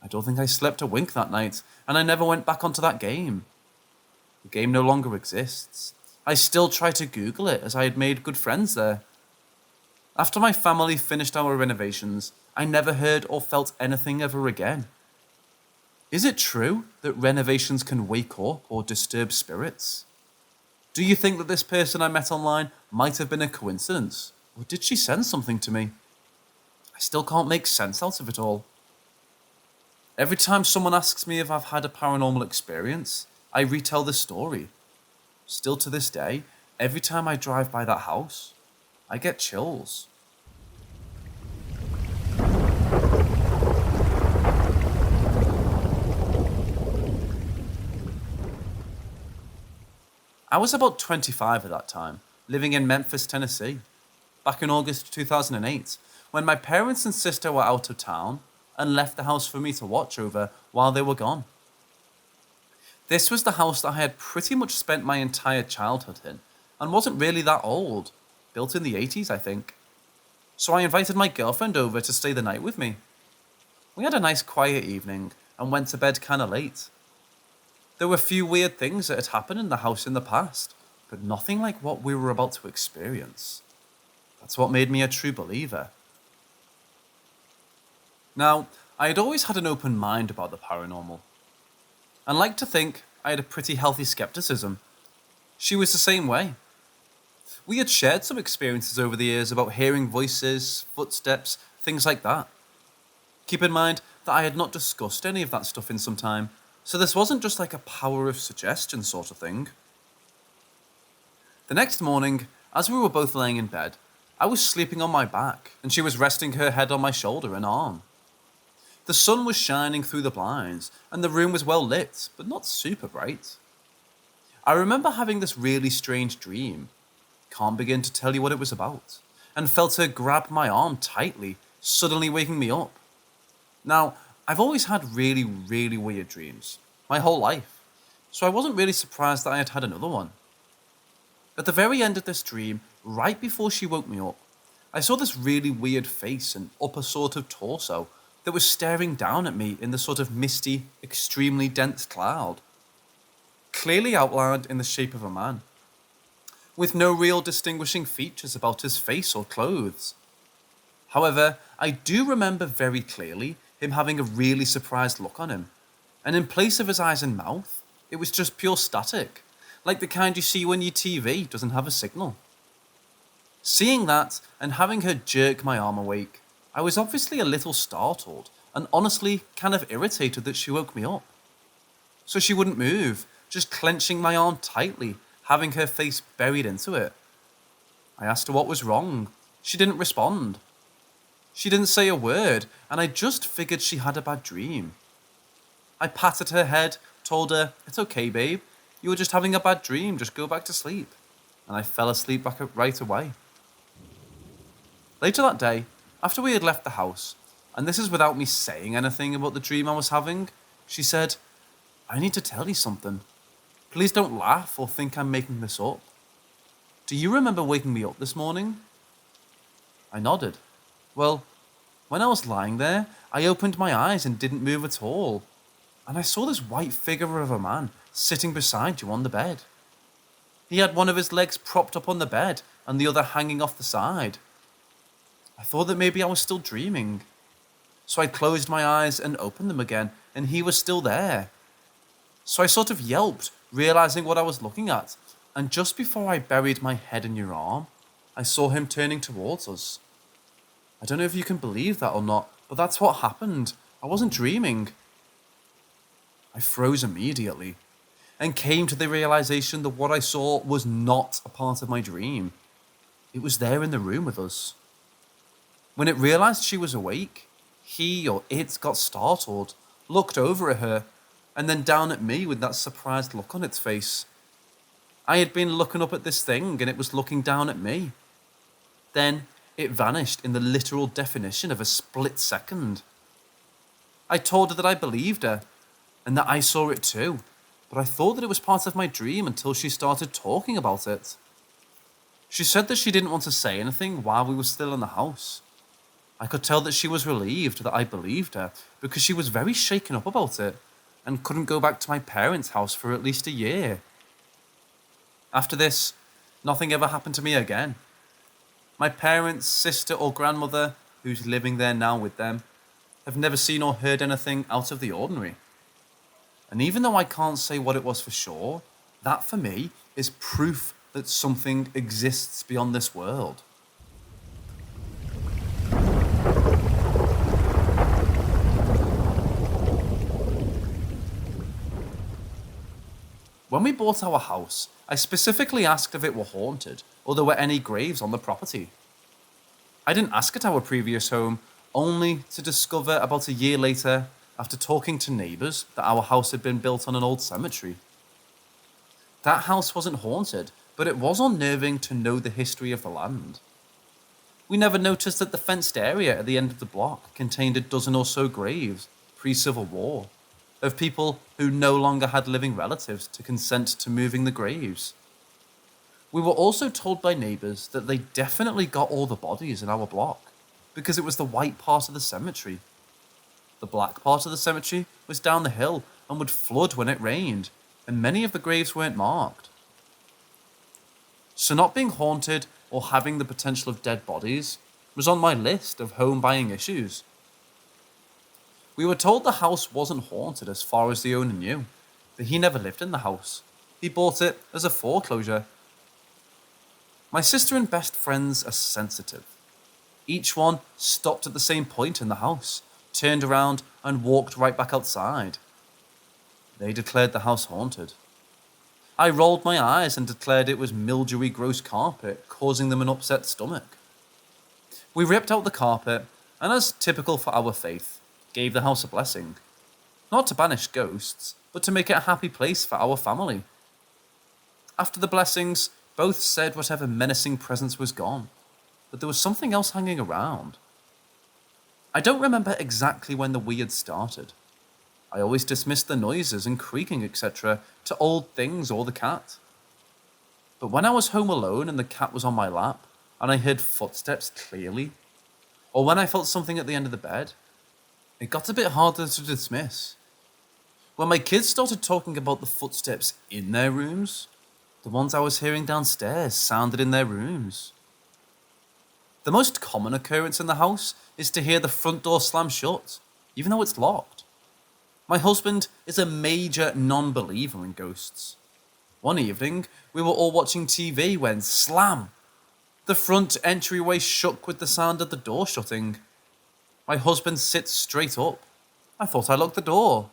I don't think I slept a wink that night, and I never went back onto that game. The game no longer exists. I still try to Google it as I had made good friends there. After my family finished our renovations, I never heard or felt anything ever again. Is it true that renovations can wake up or disturb spirits? Do you think that this person I met online might have been a coincidence, or did she send something to me? I still can't make sense out of it all. Every time someone asks me if I've had a paranormal experience, I retell this story. Still to this day, every time I drive by that house, I get chills. I was about 25 at that time, living in Memphis, Tennessee, back in August 2008, when my parents and sister were out of town and left the house for me to watch over while they were gone. This was the house that I had pretty much spent my entire childhood in, and wasn't really that old, built in the 80s, I think. So I invited my girlfriend over to stay the night with me. We had a nice quiet evening and went to bed kinda late. There were a few weird things that had happened in the house in the past, but nothing like what we were about to experience. That's what made me a true believer. Now, I had always had an open mind about the paranormal, and like to think I had a pretty healthy skepticism. She was the same way. We had shared some experiences over the years about hearing voices, footsteps, things like that. Keep in mind that I had not discussed any of that stuff in some time, so this wasn't just like a power of suggestion sort of thing. The next morning, as we were both laying in bed, I was sleeping on my back and she was resting her head on my shoulder and arm. The sun was shining through the blinds and the room was well lit, but not super bright. I remember having this really strange dream. Can't begin to tell you what it was about, and felt her grab my arm tightly, suddenly waking me up. Now, I've always had really, really weird dreams, my whole life, so I wasn't really surprised that I had had another one. At the very end of this dream, right before she woke me up, I saw this really weird face and upper sort of torso that was staring down at me in the sort of misty, extremely dense cloud. Clearly outlined in the shape of a man, with no real distinguishing features about his face or clothes. However, I do remember very clearly him having a really surprised look on him, and in place of his eyes and mouth, it was just pure static, like the kind you see when your TV doesn't have a signal. Seeing that, and having her jerk my arm awake, I was obviously a little startled, and honestly kind of irritated that she woke me up. So she wouldn't move, just clenching my arm tightly, having her face buried into it. I asked her what was wrong. She didn't respond. She didn't say a word, and I just figured she had a bad dream. I patted her head, told her, "It's okay, babe. You were just having a bad dream, just go back to sleep." And I fell asleep right away. Later that day, after we had left the house, and this is without me saying anything about the dream I was having, she said, "I need to tell you something. Please don't laugh or think I'm making this up. Do you remember waking me up this morning?" I nodded. Well, when I was lying there, I opened my eyes and didn't move at all. And I saw this white figure of a man sitting beside you on the bed. He had one of his legs propped up on the bed and the other hanging off the side. I thought that maybe I was still dreaming. So I closed my eyes and opened them again, and he was still there. So I sort of yelped, realizing what I was looking at, and just before I buried my head in your arm, I saw him turning towards us. I don't know if you can believe that or not, but that's what happened. I wasn't dreaming. I froze immediately, and came to the realization that what I saw was not a part of my dream. It was there in the room with us. When it realized she was awake, he or it got startled, looked over at her, and then down at me with that surprised look on its face. I had been looking up at this thing and it was looking down at me. Then it vanished in the literal definition of a split second. I told her that I believed her and that I saw it too, but I thought that it was part of my dream until she started talking about it. She said that she didn't want to say anything while we were still in the house. I could tell that she was relieved that I believed her because she was very shaken up about it and couldn't go back to my parents' house for at least a year. After this, nothing ever happened to me again. My parents, sister or grandmother, who's living there now with them, have never seen or heard anything out of the ordinary. And even though I can't say what it was for sure, that for me is proof that something exists beyond this world. When we bought our house, I specifically asked if it were haunted or there were any graves on the property. I didn't ask at our previous home, only to discover about a year later, after talking to neighbours, that our house had been built on an old cemetery. That house wasn't haunted, but it was unnerving to know the history of the land. We never noticed that the fenced area at the end of the block contained a dozen or so graves, pre-Civil War, of people who no longer had living relatives to consent to moving the graves. We were also told by neighbours that they definitely got all the bodies in our block, because it was the white part of the cemetery. The black part of the cemetery was down the hill and would flood when it rained, and many of the graves weren't marked. So not being haunted or having the potential of dead bodies was on my list of home buying issues. We were told the house wasn't haunted as far as the owner knew, that he never lived in the house. He bought it as a foreclosure. My sister and best friends are sensitive. Each one stopped at the same point in the house, turned around and walked right back outside. They declared the house haunted. I rolled my eyes and declared it was mildewy, gross carpet, causing them an upset stomach. We ripped out the carpet, and as typical for our faith, gave the house a blessing. Not to banish ghosts, but to make it a happy place for our family. After the blessings, both said whatever menacing presence was gone, but there was something else hanging around. I don't remember exactly when the weird started. I always dismissed the noises and creaking, etc., to old things or the cat. But when I was home alone and the cat was on my lap, and I heard footsteps clearly, or when I felt something at the end of the bed, it got a bit harder to dismiss. When my kids started talking about the footsteps in their rooms, the ones I was hearing downstairs sounded in their rooms. The most common occurrence in the house is to hear the front door slam shut, even though it's locked. My husband is a major non-believer in ghosts. One evening, we were all watching TV when slam! The front entryway shook with the sound of the door shutting. My husband sits straight up. I thought I locked the door.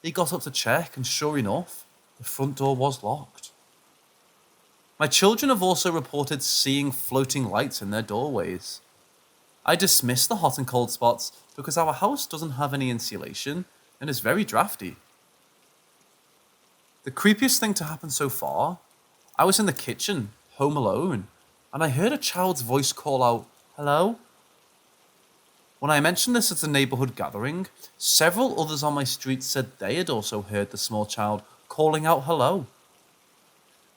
He got up to check, and sure enough, the front door was locked. My children have also reported seeing floating lights in their doorways. I dismiss the hot and cold spots because our house doesn't have any insulation and is very drafty. The creepiest thing to happen so far, I was in the kitchen, home alone, and I heard a child's voice call out, "Hello?" When I mentioned this at a neighbourhood gathering, several others on my street said they had also heard the small child calling out hello.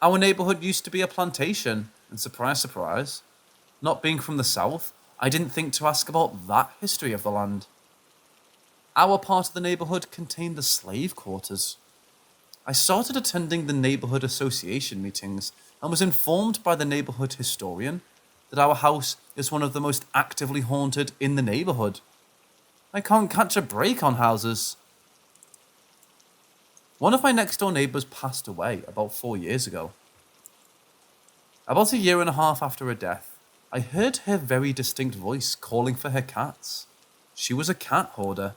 Our neighbourhood used to be a plantation, and surprise, surprise, not being from the south, I didn't think to ask about that history of the land. Our part of the neighbourhood contained the slave quarters. I started attending the neighbourhood association meetings and was informed by the neighbourhood historian that our house is one of the most actively haunted in the neighbourhood. I can't catch a break on houses. One of my next door neighbours passed away about 4 years ago. About a year and a half after her death, I heard her very distinct voice calling for her cats. She was a cat hoarder.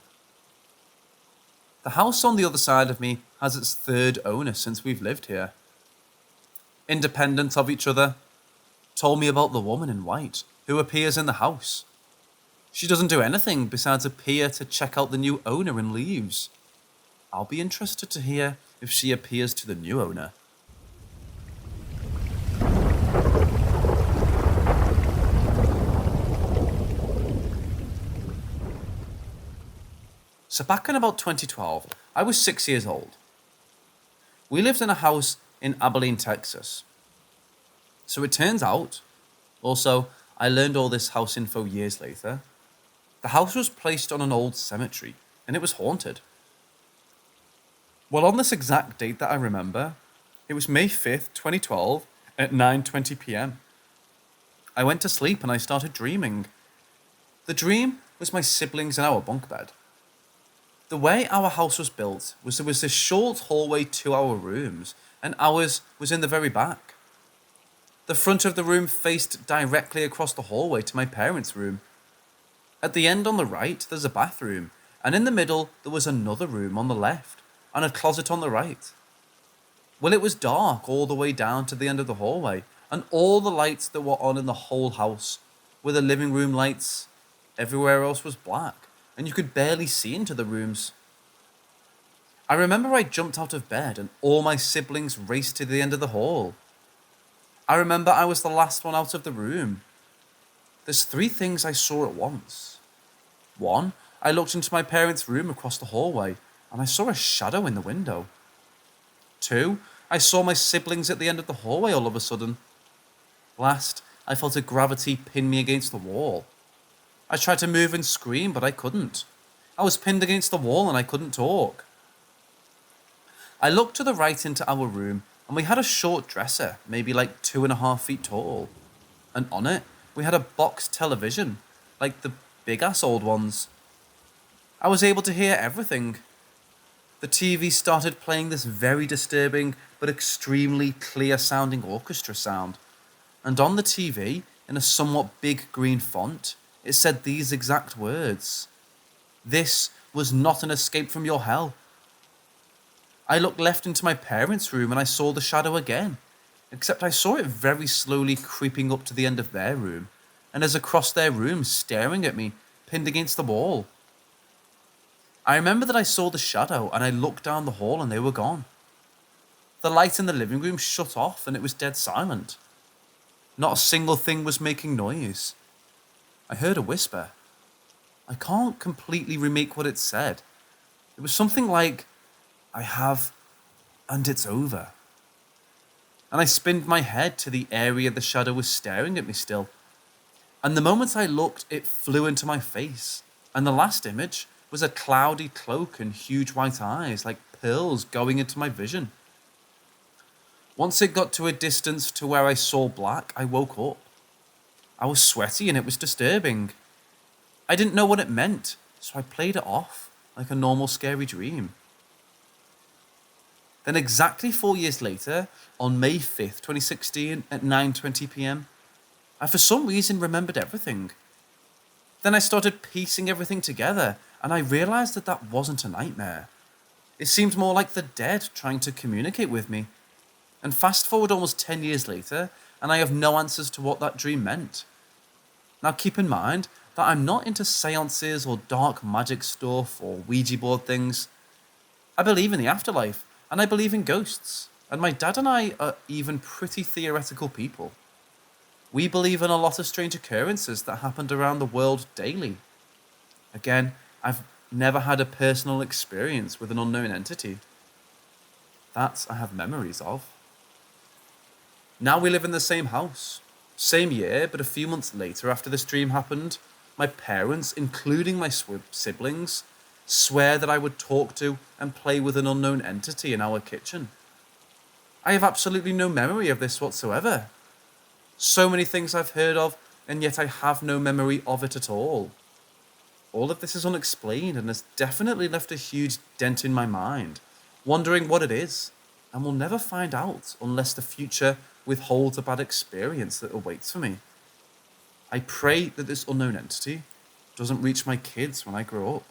The house on the other side of me has its third owner since we've lived here. Independent of each other, told me about the woman in white who appears in the house. She doesn't do anything besides appear to check out the new owner and leaves. I'll be interested to hear if she appears to the new owner. So back in about 2012, I was 6 years old. We lived in a house in Abilene, Texas. So it turns out, also, I learned all this house info years later, the house was placed on an old cemetery and it was haunted. Well, on this exact date that I remember, it was May 5th, 2012 at 9:20 p.m. I went to sleep and I started dreaming. The dream was my siblings in our bunk bed. The way our house was built was there was this short hallway to our rooms, and ours was in the very back. The front of the room faced directly across the hallway to my parents' room. At the end on the right, there's a bathroom, and in the middle, there was another room on the left, and a closet on the right. Well, it was dark all the way down to the end of the hallway, and all the lights that were on in the whole house were the living room lights. Everywhere else was black, and you could barely see into the rooms. I remember I jumped out of bed and all my siblings raced to the end of the hall. I remember I was the last one out of the room. There's 3 things I saw at once. 1, I looked into my parents' room across the hallway and I saw a shadow in the window. 2, I saw my siblings at the end of the hallway all of a sudden. Last, I felt a gravity pin me against the wall. I tried to move and scream, but I couldn't. I was pinned against the wall and I couldn't talk. I looked to the right into our room, and we had a short dresser, maybe like 2.5 feet tall. And on it, we had a box television, like the big-ass old ones. I was able to hear everything. The TV started playing this very disturbing but extremely clear-sounding orchestra sound. And on the TV, in a somewhat big green font, it said these exact words: "This was not an escape from your hell." I looked left into my parents' room and I saw the shadow again, except I saw it very slowly creeping up to the end of their room, and as across their room staring at me, pinned against the wall. I remember that I saw the shadow and I looked down the hall and they were gone. The light in the living room shut off and it was dead silent. Not a single thing was making noise. I heard a whisper. I can't completely remake what it said. It was something like, "I have, and it's over." And I spinned my head to the area the shadow was staring at me still. And the moment I looked, it flew into my face. And the last image was a cloudy cloak and huge white eyes, like pearls going into my vision. Once it got to a distance to where I saw black, I woke up. I was sweaty and it was disturbing. I didn't know what it meant, so I played it off like a normal scary dream. Then exactly 4 years later, on May 5th, 2016 at 9:20 p.m, I for some reason remembered everything. Then I started piecing everything together and I realized that that wasn't a nightmare. It seemed more like the dead trying to communicate with me. And fast forward almost 10 years later, and I have no answers to what that dream meant. Now keep in mind that I'm not into seances or dark magic stuff or Ouija board things. I believe in the afterlife, and I believe in ghosts, and my dad and I are even pretty theoretical people. We believe in a lot of strange occurrences that happened around the world daily. Again, I've never had a personal experience with an unknown entity. That I have memories of. Now we live in the same house. Same year, but a few months later after this dream happened, my parents, including my siblings, swear that I would talk to and play with an unknown entity in our kitchen. I have absolutely no memory of this whatsoever. So many things I've heard of, and yet I have no memory of it at all. All of this is unexplained and has definitely left a huge dent in my mind, wondering what it is, and will never find out unless the future withholds a bad experience that awaits for me. I pray that this unknown entity doesn't reach my kids when I grow up.